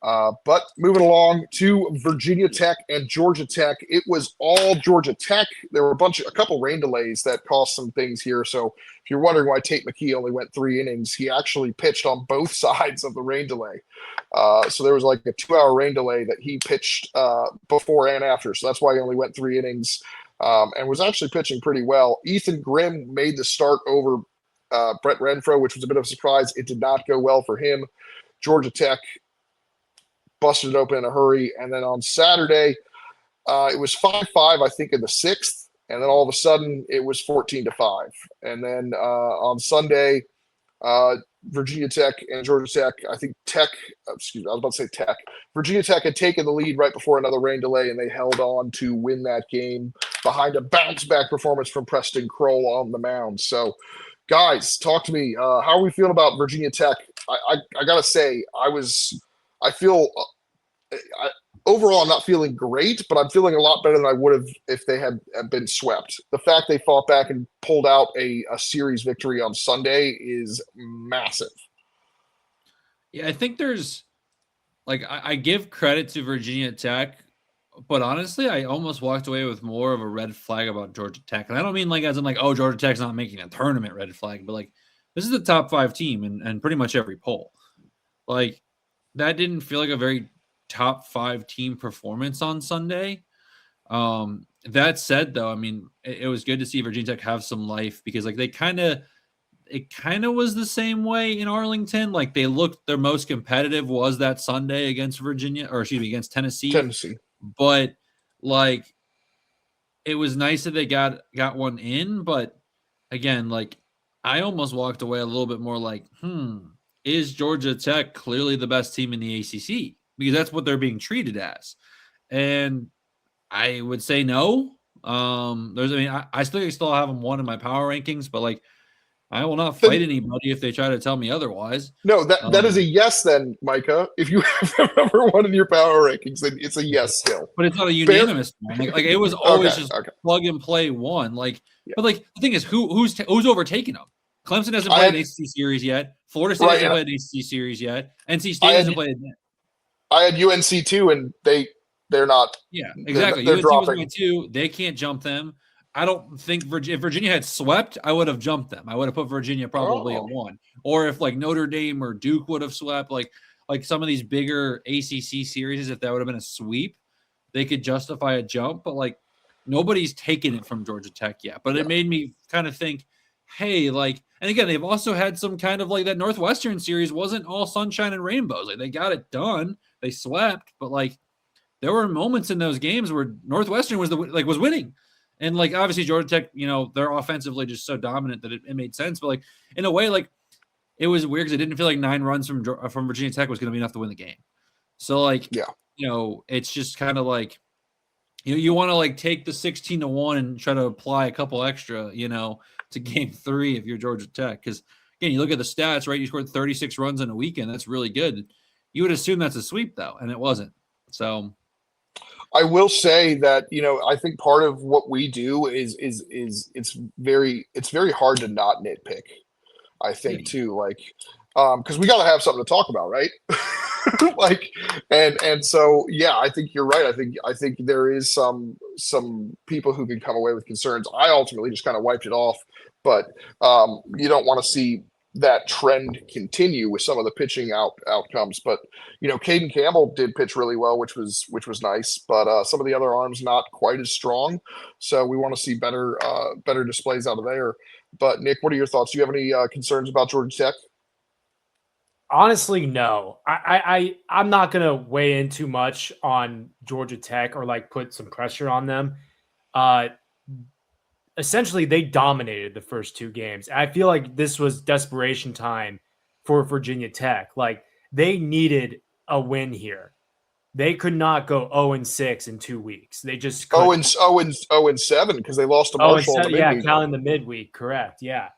But moving along to Virginia Tech and Georgia Tech, it was all Georgia Tech. There were a couple rain delays that caused some things here. So if you're wondering why Tate McKee only went 3 innings, he actually pitched on both sides of the rain delay. So there was like a 2-hour rain delay that he pitched before and after. So that's why he only went 3 innings and was actually pitching pretty well. Ethan Grimm made the start over Brett Renfro, which was a bit of a surprise. It did not go well for him. Georgia Tech busted it open in a hurry. And then on Saturday, it was 5-5, I think, in the 6th. And then all of a sudden, it was 14-5. And then on Sunday, Virginia Tech and Georgia Tech, I think Virginia Tech had taken the lead right before another rain delay, and they held on to win that game behind a bounce-back performance from Preston Kroll on the mound. So, guys, talk to me. How are we feeling about Virginia Tech? I got to say, overall, I'm not feeling great, but I'm feeling a lot better than I would have if they had been swept. The fact they fought back and pulled out a series victory on Sunday is massive. Yeah, I think there's I give credit to Virginia Tech, but honestly, I almost walked away with more of a red flag about Georgia Tech. And I don't mean as in Georgia Tech's not making a tournament red flag, but this is the top 5 team in pretty much every poll. That didn't feel like a very top 5 team performance on Sunday. That said, though, I mean, it was good to see Virginia Tech have some life because it kind of was the same way in Arlington. They looked their most competitive was that Sunday against against Tennessee. But it was nice that they got one in. But again, I almost walked away a little bit more is Georgia Tech clearly the best team in the ACC? Because that's what they're being treated as. And I would say no. I still have them 1 in my power rankings, but I will not fight anybody if they try to tell me otherwise. No, that is a yes then, Micah. If you have them number 1 in your power rankings, then it's a yes still. But it's not a unanimous one. It was always plug and play 1. But the thing is, who's overtaking them? Clemson hasn't played an ACC series yet. Florida State hasn't played an ACC series yet. NC State hasn't played it yet. I had UNC 2, and they're not. Yeah, exactly. They're UNC dropping. was 2. They can't jump them. I don't think if Virginia had swept, I would have jumped them. I would have put Virginia probably at 1. Or if Notre Dame or Duke would have swept, some of these bigger ACC series, if that would have been a sweep, they could justify a jump. But nobody's taken it from Georgia Tech yet. But it made me kind of think, hey, and again, they've also had some kind of that Northwestern series wasn't all sunshine and rainbows. They got it done. They swept, but there were moments in those games where Northwestern was was winning. And obviously Georgia Tech, they're offensively just so dominant that it made sense. But in a way, it was weird because it didn't feel like 9 runs from Virginia Tech was going to be enough to win the game. So it's just kind of like you want to like take the 16-1 and try to apply a couple extra, to game 3 if you're Georgia Tech. Because again, you look at the stats, right? You scored 36 runs in a weekend. That's really good. You would assume that's a sweep though, and it wasn't. So I will say that, I think part of what we do is it's very hard to not nitpick. I think too, like, because we got to have something to talk about, right? Like, and so, yeah, I think you're right. I think there is some people who can come away with concerns. I ultimately just kind of wiped it off, but you don't want to see that trend continue with some of the pitching outcomes. But Caden Campbell did pitch really well, which was nice. But some of the other arms not quite as strong. So we want to see better displays out of there. But Nick, what are your thoughts? Do you have any concerns about Georgia Tech? Honestly, no. I'm not gonna weigh in too much on Georgia Tech or like put some pressure on them. Essentially, they dominated the first 2 games. I feel like this was desperation time for Virginia Tech. Like they needed a win here. They could not go 0-6 in 2 weeks. They just couldn't. 0-7 because they lost to Marshall in the midweek. Yeah, counting the midweek, correct. Yeah.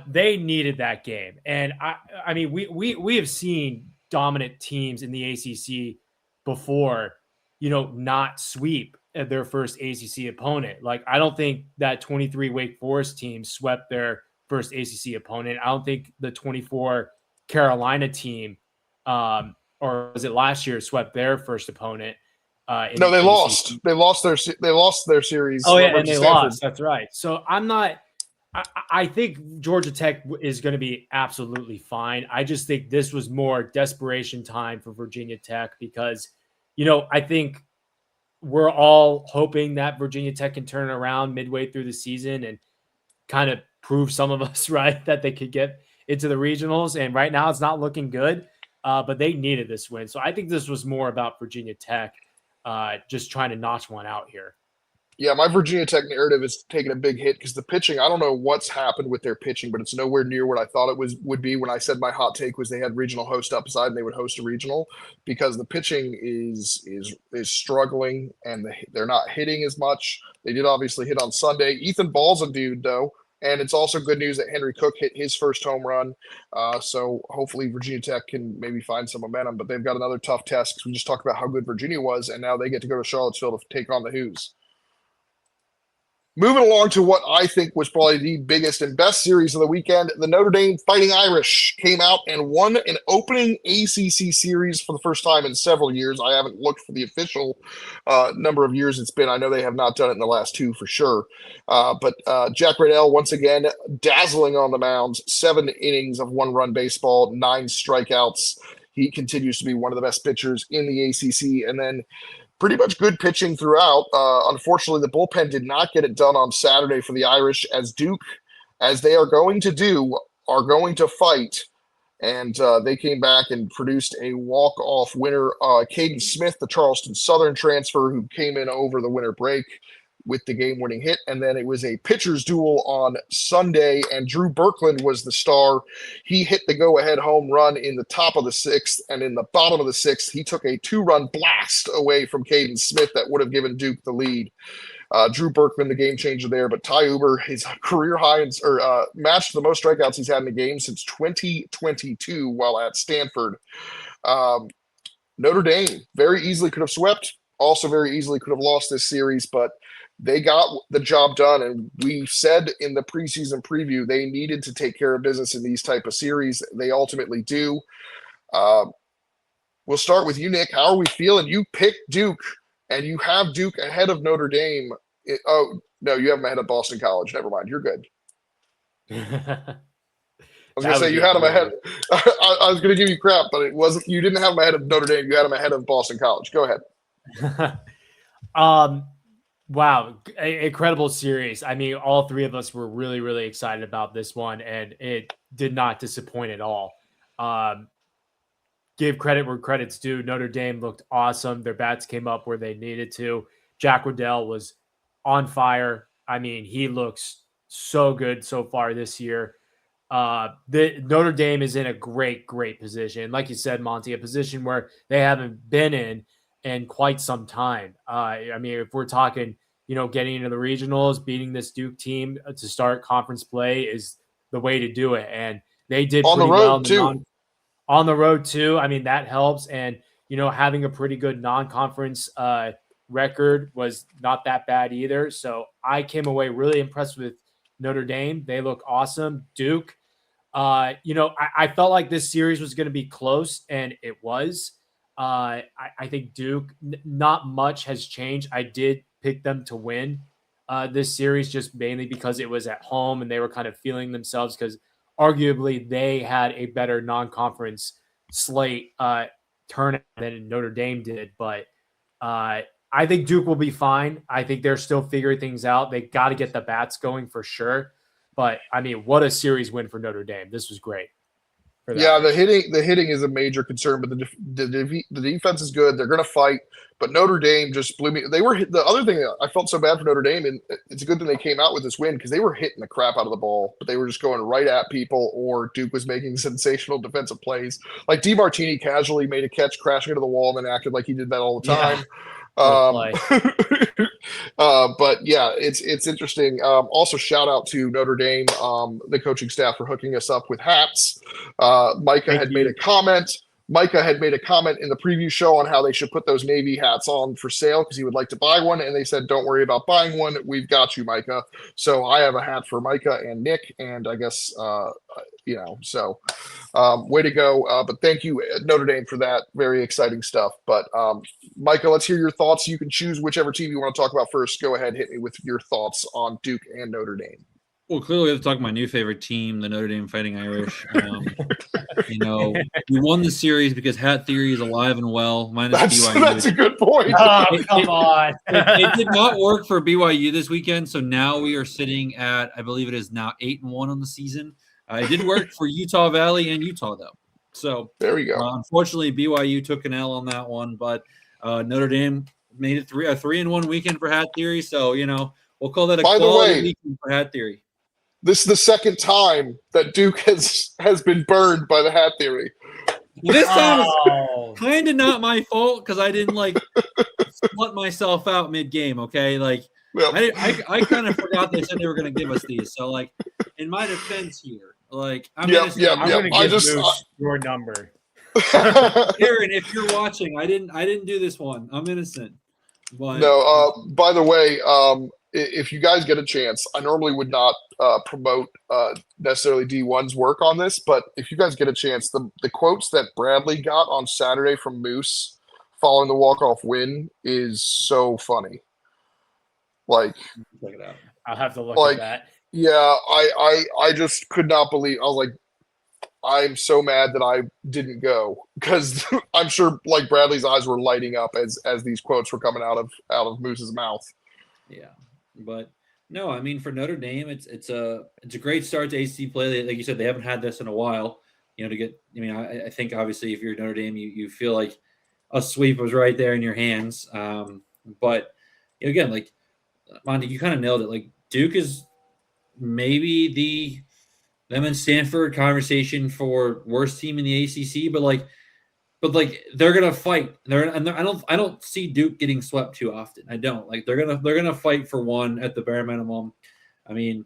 They needed that game. And I mean, we have seen dominant teams in the ACC before, not sweep their first ACC opponent. Like, I don't think that 23 Wake Forest team swept their first ACC opponent. I don't think the 24 Carolina team, or was it last year, swept their first opponent. No, they lost. They lost their series. Oh yeah, and they lost. That's right. So I think Georgia Tech is going to be absolutely fine. I just think this was more desperation time for Virginia Tech because, I think we're all hoping that Virginia Tech can turn around midway through the season and kind of prove some of us right that they could get into the regionals. And right now it's not looking good, but they needed this win. So I think this was more about Virginia Tech just trying to notch one out here. Yeah, my Virginia Tech narrative is taking a big hit because the pitching, I don't know what's happened with their pitching, but it's nowhere near what I thought it would be when I said my hot take was they had regional host upside and they would host a regional, because the pitching is struggling and they're not hitting as much. They did obviously hit on Sunday. Ethan Ball's a dude though, and it's also good news that Henry Cook hit his first home run. So hopefully Virginia Tech can maybe find some momentum, but they've got another tough test because we just talked about how good Virginia was, and now they get to go to Charlottesville to take on the Hoos. Moving along to what I think was probably the biggest and best series of the weekend, the Notre Dame Fighting Irish came out and won an opening ACC series for the first time in several years. I haven't looked for the official number of years it's been. I know they have not done it in the last 2 for sure. But Jack Riddell, once again, dazzling on the mound, 7 innings of 1-run baseball, 9 strikeouts. He continues to be one of the best pitchers in the ACC. And then pretty much good pitching throughout. Unfortunately, the bullpen did not get it done on Saturday for the Irish, as Duke, as they are going to do, are going to fight. And they came back and produced a walk-off winner. Caden Smith, the Charleston Southern transfer, who came in over the winter break with the game-winning hit. And then it was a pitcher's duel on Sunday, and Drew Berkland was the star. He hit the go-ahead home run in the top of the 6th, and in the bottom of the 6th, he took a 2-run blast away from Caden Smith that would have given Duke the lead. Drew Berkman, the game changer there, but Ty Uber, his career high, matched the most strikeouts he's had in the game since 2022 while at Stanford. Notre Dame very easily could have swept, also very easily could have lost this series, but they got the job done, and we said in the preseason preview they needed to take care of business in these type of series. They ultimately do. We'll start with you, Nick. How are we feeling? You picked Duke, and you have Duke ahead of Notre Dame. Oh, no, you have them ahead of Boston College. Never mind. You're good. I was going to say you had them ahead. I was going to give you crap, but it wasn't. You didn't have them ahead of Notre Dame. You had them ahead of Boston College. Go ahead. Wow, incredible series. I mean, all 3 of us were really, really excited about this one, and it did not disappoint at all. Give credit where credit's due. Notre Dame looked awesome. Their bats came up where they needed to. Jack Riddell was on fire. I mean, he looks so good so far this year. The Notre Dame is in a great position. Like you said, Monty, a position where they haven't been in in quite some time. I mean, if we're talking, getting into the regionals, beating this Duke team to start conference play is the way to do it. And they did On the pretty well road too. on the road too. I mean, that helps. And, having a pretty good non-conference record was not that bad either. So I came away really impressed with Notre Dame. They look awesome. Duke, I felt like this series was going to be close, and it was. I think Duke, not much has changed. I did pick them to win this series just mainly because it was at home and they were kind of feeling themselves because arguably they had a better non-conference slate turnout than Notre Dame did. But I think Duke will be fine. I think they're still figuring things out. They got to get the bats going for sure. But I mean, what a series win for Notre Dame. This was great. Yeah, the hitting is a major concern, but the defense is good. They're going to fight, but Notre Dame just blew me. The other thing I felt so bad for Notre Dame, and it's a good thing they came out with this win because they were hitting the crap out of the ball, but they were just going right at people, or Duke was making sensational defensive plays. Like DeMartini casually made a catch crashing into the wall and then acted like he did that all the time. But yeah, it's interesting. Also, shout out to Notre Dame, the coaching staff, for hooking us up with hats. Micah had made a comment in the preview show on how they should put those Navy hats on for sale because he would like to buy one, and they said, "Don't worry about buying one. We've got you, Micah." So I have a hat for Micah and Nick, and I guess so way to go. But thank you, Notre Dame, for that. Very exciting stuff. But Micah, let's hear your thoughts. You can choose whichever team you want to talk about first. Go ahead, hit me with your thoughts on Duke and Notre Dame. Well, clearly we have to talk about my new favorite team, the Notre Dame Fighting Irish. We won the series because Hat Theory is alive and well. Minus BYU. That's a good point. Oh, come on. It did not work for BYU this weekend, so now we are sitting at, I believe it is now 8-1 on the season. It did work for Utah Valley and Utah, though. So there you go. Unfortunately, BYU took an L on that one, but Notre Dame made it a 3-1 weekend for Hat Theory. So we'll call that a quality weekend for Hat Theory. This is the second time that Duke has been burned by the Hat Theory. This time is kind of not my fault because I didn't split myself out mid-game. Okay, I kind of forgot they said they were going to give us these. So in my defense here, I'm going to give Moose your number. Aaron, if you're watching, I didn't do this one. I'm innocent. But, no. By the way, if you guys get a chance, I normally would not promote necessarily D1's work on this, but if you guys get a chance, the quotes that Bradley got on Saturday from Moose following the walk-off win is so funny. Check it out. I'll have to look at that. Yeah, I just could not believe. I was like, I'm so mad that I didn't go because I'm sure Bradley's eyes were lighting up as these quotes were coming out of Moose's mouth. Yeah. But no, I mean, for Notre Dame, it's a great start to ACC play. Like you said, they haven't had this in a while. I think obviously if you're Notre Dame, you feel like a sweep was right there in your hands. But again, Monty, you kind of nailed it. Duke is maybe them and Stanford conversation for worst team in the ACC, but they're gonna fight. I don't see Duke getting swept too often. I don't. They're gonna fight for one at the bare minimum. I mean,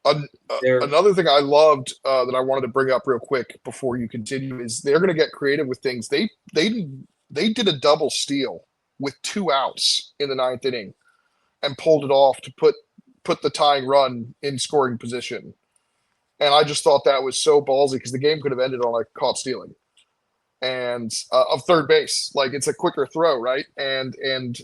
another thing I loved that I wanted to bring up real quick before you continue is they're gonna get creative with things. They did a double steal with 2 outs in the 9th inning and pulled it off to put the tying run in scoring position. And I just thought that was so ballsy because the game could have ended on a caught stealing. And of third base, it's a quicker throw, right? And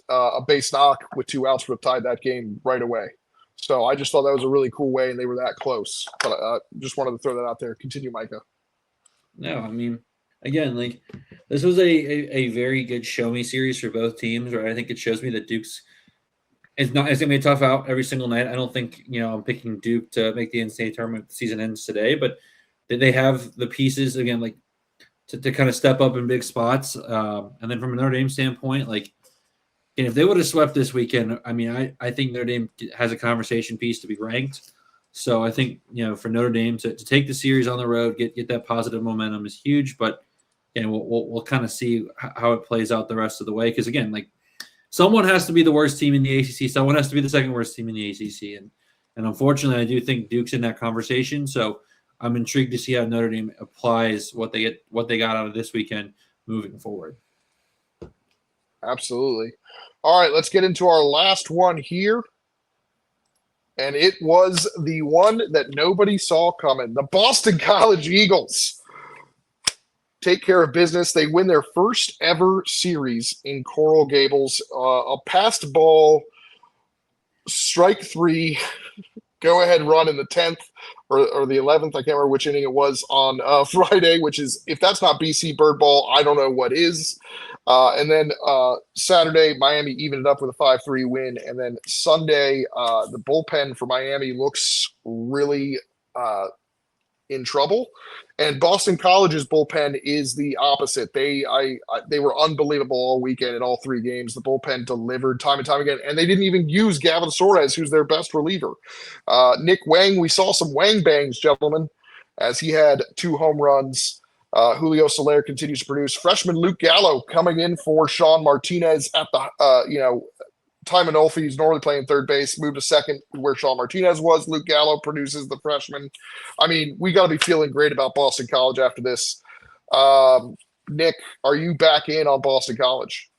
a base knock with 2 outs would have tied that game right away. So I just thought that was a really cool way, and they were that close. But just wanted to throw that out there. Continue, Micah. No, I mean, again, this was a very good show me series for both teams. Right? I think it shows me that Duke's it's going to be a tough out every single night. I don't think I'm picking Duke to make the NCAA tournament. The season ends today, but they have the pieces again, to kind of step up in big spots. And then from a Notre Dame standpoint, if they would have swept this weekend, I mean, I think Notre Dame has a conversation piece to be ranked. So I think, for Notre Dame to take the series on the road, get that positive momentum is huge. But and we'll kind of see how it plays out the rest of the way. Because again, like someone has to be the worst team in the ACC, someone has to be the second worst team in the ACC, and unfortunately, I do think Duke's in that conversation. So I'm intrigued to see how Notre Dame applies what they got out of this weekend moving forward. Absolutely. All right, let's get into our last one here. And it was the one that nobody saw coming. The Boston College Eagles take care of business. They win their first ever series in Coral Gables. A passed ball, strike three, go-ahead run in the 10th or the 11th. I can't remember which inning it was on Friday, which is, if that's not BC bird ball, I don't know what is. And then Saturday, Miami evened it up with a 5-3 win. And then Sunday, the bullpen for Miami looks really in trouble. And Boston College's bullpen is the opposite. They were unbelievable all weekend in all three games. The bullpen delivered time and time again. And they didn't even use Gavin Suarez, who's their best reliever. Nick Wang, we saw some Wang bangs, gentlemen, as he had 2 home runs. Julio Soler continues to produce. Freshman Luke Gallo coming in for Sean Martinez at the Ty Manolfi, who's normally playing third base, moved to second where Sean Martinez was. Luke Gallo produces the freshman. I mean, we got to be feeling great about Boston College after this. Nick, are you back in on Boston College?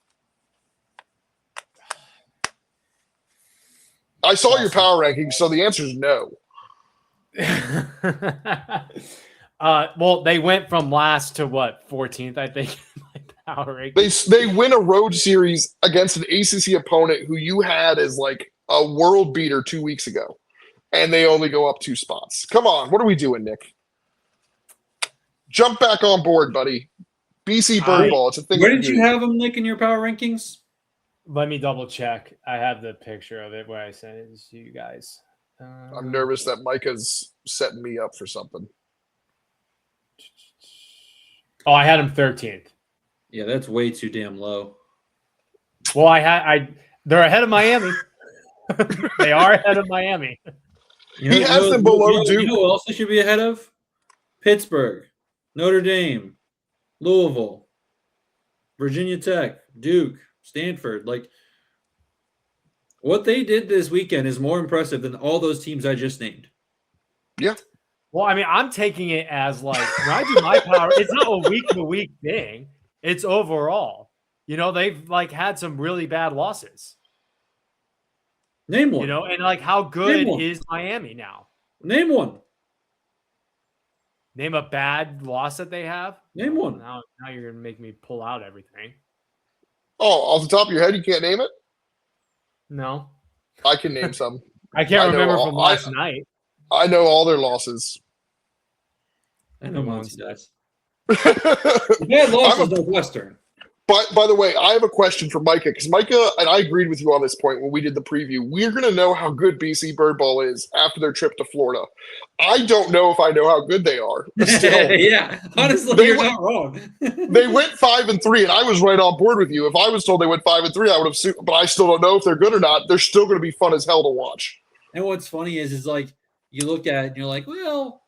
I saw your power rankings, so the answer is no. Well, they went from last to what, 14th, I think. Power rankings. They win a road series against an ACC opponent who you had as like a world beater 2 weeks ago, and they only go up 2 spots. Come on, what are we doing, Nick? Jump back on board, buddy. BC Birdball, it's a thing. Where did you have them, Nick, in your power rankings? Let me double check. I have the picture of it where I sent it to you guys. I'm nervous that Micah's setting me up for something. Oh, I had him 13th. Yeah, that's way too damn low. Well, they're ahead of Miami. They are ahead of Miami. He has them below Duke. You know who else they should be ahead of? Pittsburgh, Notre Dame, Louisville, Virginia Tech, Duke, Stanford. Like, what they did this weekend is more impressive than all those teams I just named. Yeah. Well, I mean, I'm taking it as like, when I do my power, it's not a week-to-week thing. It's overall. You know, they've like had some really bad losses. Name one. You know, and like how good is Miami now? Name one. Name a bad loss that they have? Name one. Now you're going to make me pull out everything. Oh, off the top of your head, you can't name it? No. I can name some. I can't remember from last night. I know all their losses. I know Monty does. Bad losses Northwestern. By the way, I have a question for Micah, because Micah and I agreed with you on this point when we did the preview. We're going to know how good BC Birdball is after their trip to Florida. I don't know if I know how good they are. Still, yeah, honestly, you're not wrong. They went 5-3, and I was right on board with you. If I was told they went 5-3, I would have. But I still don't know if they're good or not. They're still going to be fun as hell to watch. And what's funny is like you look at it and you're like, well,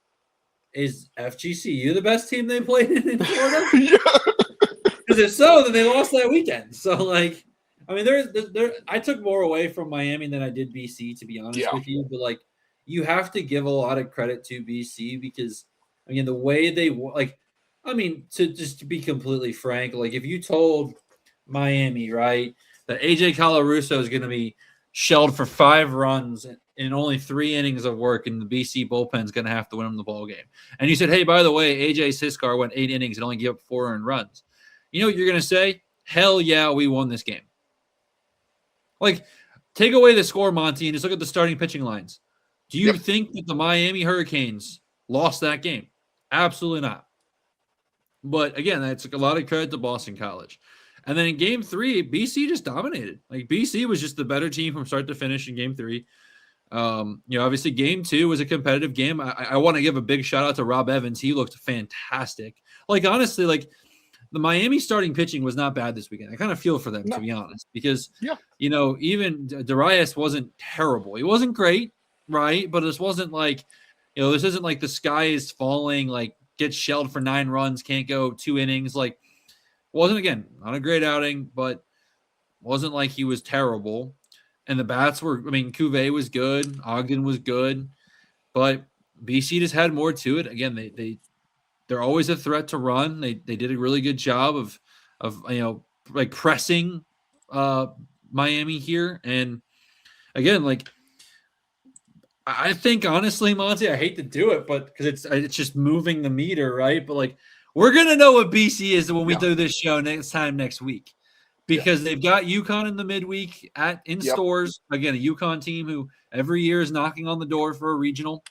is FGCU the best team they played in Florida? Yeah. Because if so, then they lost that weekend. So, like, I mean, I took more away from Miami than I did BC, to be honest with you. But, like, you have to give a lot of credit to BC because, again, the way they, like, I mean, to be completely frank, like, if you told Miami, right, that AJ Colarusso is going to be shelled for 5 runs in only 3 innings of work, and the BC bullpen is going to have to win them the ball game. And you said, hey, by the way, AJ Siskar went 8 innings and only gave up 4 earned runs. You know what you're going to say? Hell yeah, we won this game. Like, take away the score, Monty, and just look at the starting pitching lines. Do you think that the Miami Hurricanes lost that game? Absolutely not. But, again, that's a lot of credit to Boston College. And then in Game 3, BC just dominated. Like, BC was just the better team from start to finish in Game 3. Obviously, Game 2 was a competitive game. I want to give a big shout-out to Rob Evans. He looked fantastic. Like, honestly, like, the Miami starting pitching was not bad this weekend. I kind of feel for them, to be honest, because, even Darius wasn't terrible. He wasn't great, right? But this wasn't like, this isn't like the sky is falling, like gets shelled for 9 runs, can't go 2 innings. Like, wasn't, again, not a great outing, but wasn't like he was terrible. And the bats were, I mean, Cuvée was good, Ogden was good, but BC just had more to it. Again, they're always a threat to run. They did a really good job of like pressing Miami here. And again, like, I think honestly, Monty, I hate to do it, but because it's just moving the meter, right? But like, we're gonna know what BC is when we do this show next week, because they've got UConn in the midweek in stores. Again, a UConn team who every year is knocking on the door for a regional,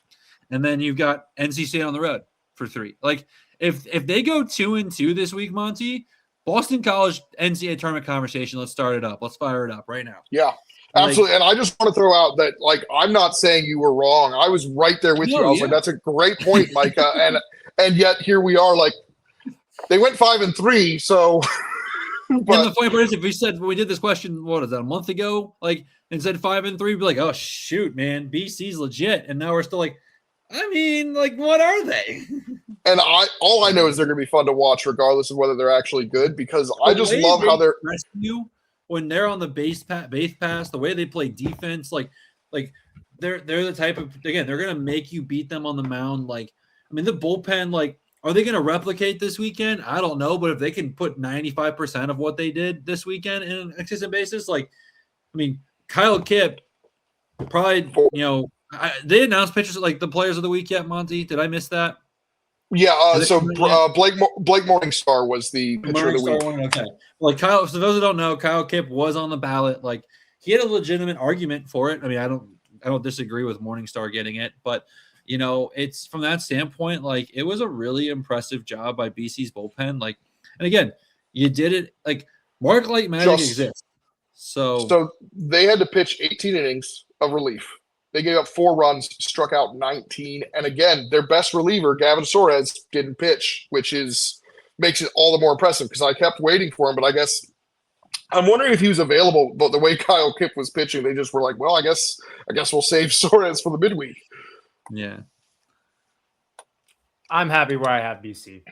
and then you've got NC State on the road for 3. Like, if they go 2-2 this week, Monty, Boston College NCAA tournament conversation. Let's start it up. Let's fire it up right now. Yeah. Absolutely. And I just want to throw out that, like, I'm not saying you were wrong. I was right there with you. I was like, that's a great point, Micah. and yet here we are, like, they went 5-3. So, and the funny part is, if we said, when we did this question, what is that, a month ago, like, and said 5-3, we'd be like, oh shoot, man, BC's legit. And now we're still like, I mean, like, what are they? And all I know is they're going to be fun to watch, regardless of whether they're actually good, because I just love how they're you when they're on the base pass, the way they play defense, like they're the type of, again, they're gonna make you beat them on the mound. Like, I mean, the bullpen, like, are they gonna replicate this weekend? I don't know, but if they can put 95% of what they did this weekend in an consistent basis, like, I mean, Kyle Kipp probably, they announced pitchers like the players of the week yet, Monty? Did I miss that? Yeah, so Blake Morningstar was the pitcher of the week. Okay. Like, Kyle, for those who don't know, Kyle Kipp was on the ballot. Like, he had a legitimate argument for it. I mean, I don't disagree with Morningstar getting it, but it's from that standpoint, like, it was a really impressive job by BC's bullpen. Like, and again, you did it, like, Mark Light Magic exists. So they had to pitch 18 innings of relief. They gave up 4 runs, struck out 19. And again, their best reliever, Gavin Suarez, didn't pitch, which makes it all the more impressive, because I kept waiting for him. But I guess I'm wondering if he was available. But the way Kyle Kipp was pitching, they just were like, well, I guess we'll save Suarez for the midweek. Yeah. I'm happy where I have BC.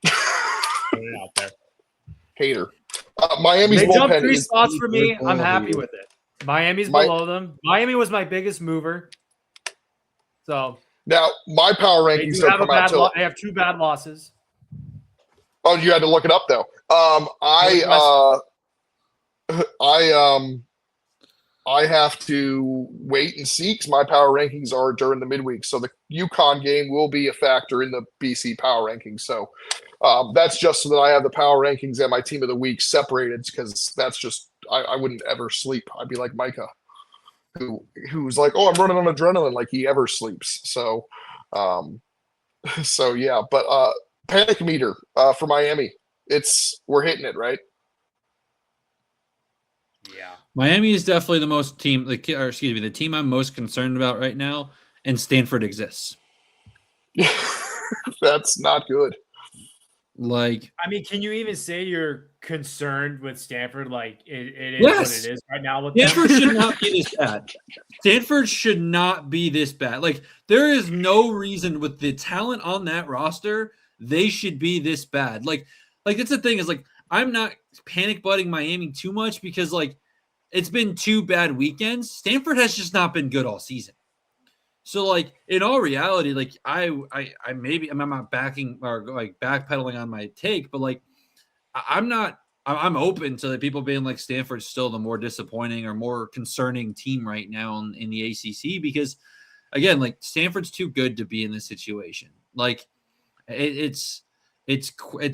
Out there. Hater. Miami's they bullpen jumped 3 is spots for me. I'm happy with it. Miami's below them. Miami was my biggest mover. So now my power rankings don't come out till I have 2 bad losses. Oh, you had to look it up though. I have to wait and see, because my power rankings are during the midweek. So the UConn game will be a factor in the BC power rankings. So that's just so that I have the power rankings and my team of the week separated, because that's just, I wouldn't ever sleep. I'd be like Micah, who's like, oh, I'm running on adrenaline, like he ever sleeps. So, yeah, but panic meter for Miami. We're hitting it, right? Yeah. Miami is definitely the team I'm most concerned about right now, and Stanford exists. That's not good. Like, I mean, can you even say you're concerned with Stanford? Like, it is what it is right now. With Stanford should not be this bad. Stanford should not be this bad. Like, there is no reason with the talent on that roster they should be this bad. Like that's the thing, is like, I'm not panic butting Miami too much, because like, it's been 2 bad weekends. Stanford has just not been good all season. So, like, in all reality, like, I'm not backing or like backpedaling on my take, but like, I'm open to the people being like, Stanford's still the more disappointing or more concerning team right now in the ACC, because again, like, Stanford's too good to be in this situation. Like, it's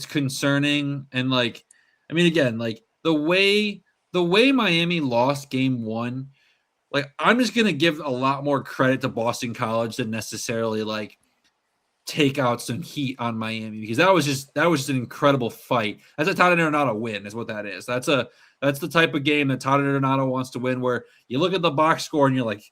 concerning. And like, I mean, again, like the way Miami lost game 1, like, I'm just going to give a lot more credit to Boston College than necessarily like take out some heat on Miami, because that was just an incredible fight. That's a Todd Arenado win, is what that is. That's the type of game that Todd Arenado wants to win, where you look at the box score and you're like,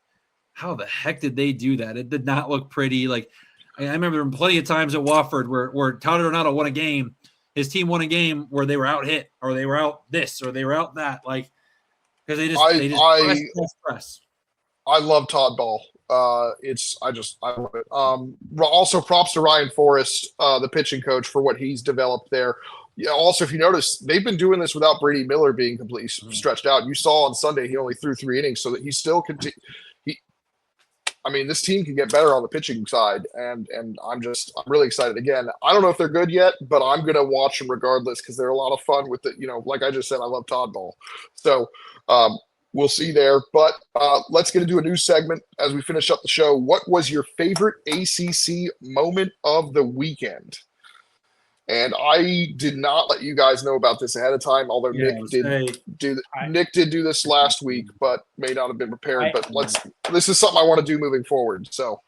how the heck did they do that? It did not look pretty. Like, I remember plenty of times at Wofford where Todd Arenado won a game, his team won a game where they were out hit, or they were out this, or they were out that, like, because they just press. I love Todd Ball. I love it. Also, props to Ryan Forrest, the pitching coach, for what he's developed there. Yeah. Also, if you notice, they've been doing this without Brady Miller being completely stretched out. You saw on Sunday he only threw 3 innings, so that he still this team can get better on the pitching side, and I'm really excited. Again, I don't know if they're good yet, but I'm gonna watch them regardless because they're a lot of fun with it. Like I just said, I love Todd Ball, so we'll see there. But let's get into a new segment as we finish up the show. What was your favorite ACC moment of the weekend? And I did not let you guys know about this ahead of time, although Nick did do this last week, but may not have been prepared. This is something I want to do moving forward. So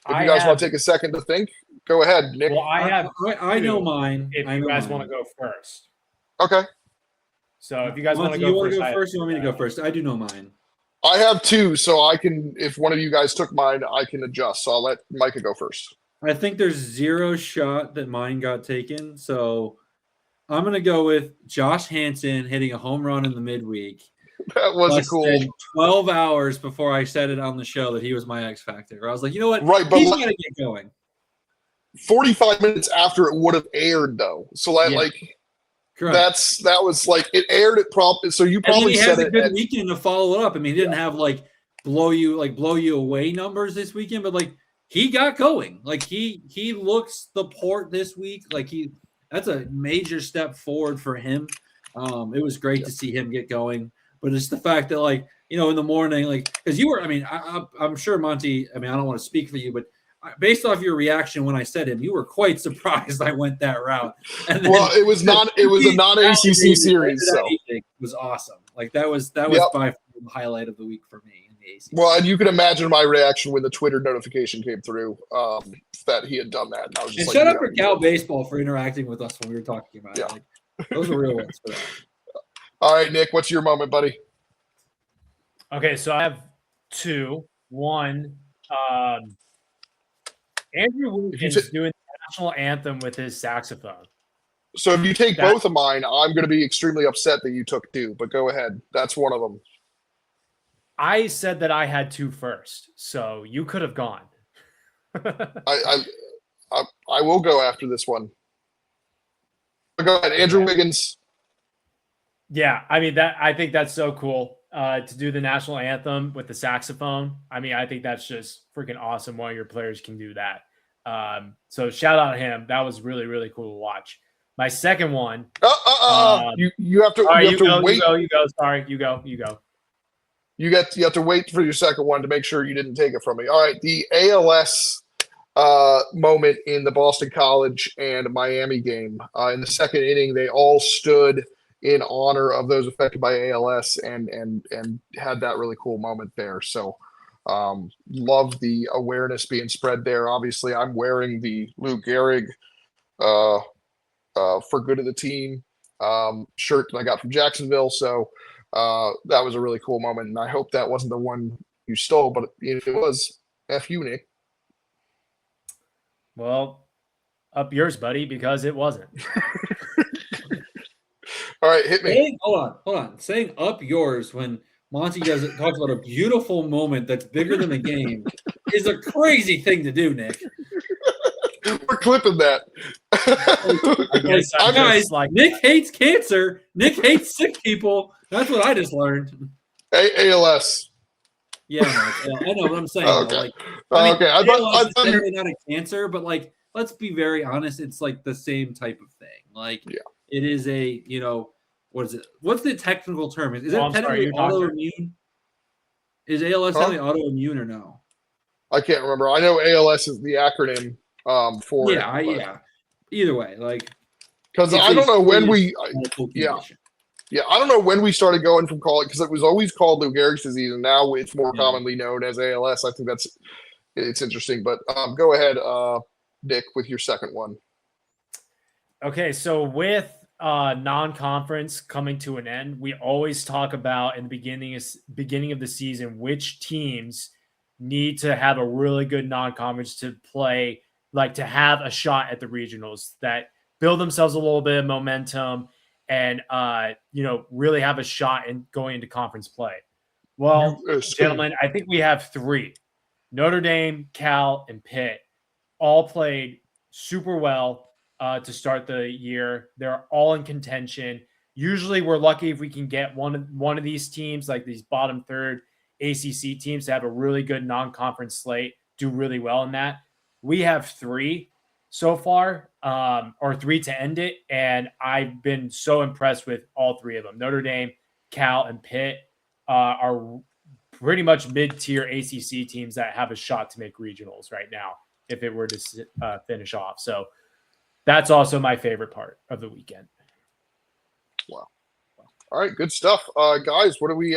if you guys want to take a second to think, go ahead, Nick. Well, I know mine. If you guys want to go first. Okay. So if you guys want to go first, you want me to go first? I do know mine. I have 2, so I can. If one of you guys took mine, I can adjust. So I'll let Micah go first. I think there's 0 shot that mine got taken, so I'm going to go with Josh Hansen hitting a home run in the midweek. That was cool. 12 hours before I said it on the show that he was my X factor. I was like, you know what? Right, but he's got to get going. 45 minutes after it would have aired, though. So correct. that was like it aired it probably. So you probably he said has a good weekend to follow it up. I mean, he didn't have blow you away numbers this weekend, but he got going. He looks the port this week. That's a major step forward for him. It was great to see him get going. But it's the fact that in the morning, because you were, I'm sure Monty, I don't want to speak for you, but based off your reaction when I said him, you were quite surprised I went that route. And then, it was a non-ACC series, so it was awesome. That was by far the highlight of the week for me. Well, and you can imagine my reaction when the Twitter notification came through that he had done that. And I was just shout out for Cal Baseball for interacting with us when we were talking about it. Those are real ones for that. All right, Nick, what's your moment, buddy? Okay, so I have 2. One, Andrew Wiggins doing the national anthem with his saxophone. So if you take both of mine, I'm going to be extremely upset that you took 2. But go ahead. That's one of them. I said that I had 2 first, so you could have gone. I will go after this one. Go ahead, Andrew Wiggins. Yeah, I think that's so cool to do the national anthem with the saxophone. I think that's just freaking awesome. One of your players can do that. So shout out to him. That was really, really cool to watch. My second one. You have to. You have to wait. You go. Sorry, you go. You have to wait for your second one to make sure you didn't take it from me. All right, the ALS moment in the Boston College and Miami game. In the second inning, they all stood in honor of those affected by ALS and had that really cool moment there. So love the awareness being spread there. Obviously, I'm wearing the Lou Gehrig for good of the team shirt that I got from Jacksonville. So that was a really cool moment, and I hope that wasn't the one you stole, but if it was, F you, Nick. Well, up yours, buddy, because it wasn't. All right, hit me. Hold on. Saying up yours when Monty talks about a beautiful moment that's bigger than the game is a crazy thing to do, Nick. We're clipping that. Guys, Nick hates cancer. Nick hates sick people. That's what I just learned. ALS. Yeah, I know what I'm saying. Okay. I thought it's not a cancer, but let's be very honest. It's the same type of thing. It is a what is it? What's the technical term? Is it technically autoimmune? Is ALS autoimmune or no? I can't remember. I know ALS is the acronym for it. Yeah. Either way, because I don't know when we I don't know when we started going from calling, because it was always called Lou Gehrig's disease, and now it's more commonly known as ALS. I think it's interesting. But go ahead, Nick, with your second one. Okay, so with non-conference coming to an end, we always talk about in the beginning of the season which teams need to have a really good non-conference to play, to have a shot at the regionals, that build themselves a little bit of momentum and really have a shot in going into conference play. Well, USA. gentlemen, I think we have three. Notre Dame, Cal, and Pitt all played super well to start the year. They're all in contention. Usually we're lucky if we can get one of these teams, like these bottom third ACC teams, to have a really good non-conference slate, do really well in that. We have three so far, or three to end it, and I've been so impressed with all three of them. Notre Dame, Cal, and Pitt are pretty much mid-tier ACC teams that have a shot to make regionals right now if it were to finish off. So that's also my favorite part of the weekend. Wow. All right, good stuff. Guys, what are we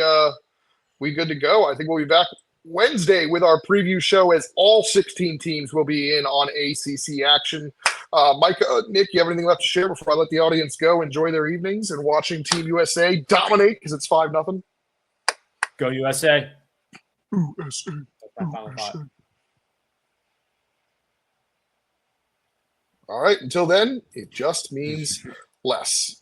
good to go? I think we'll be back Wednesday with our preview show as all 16 teams will be in on ACC action. Micah, Nick, you have anything left to share before I let the audience go enjoy their evenings and watching Team USA dominate because it's 5-0? Go USA. USA. That's my final thought. All right, until then, it just means less.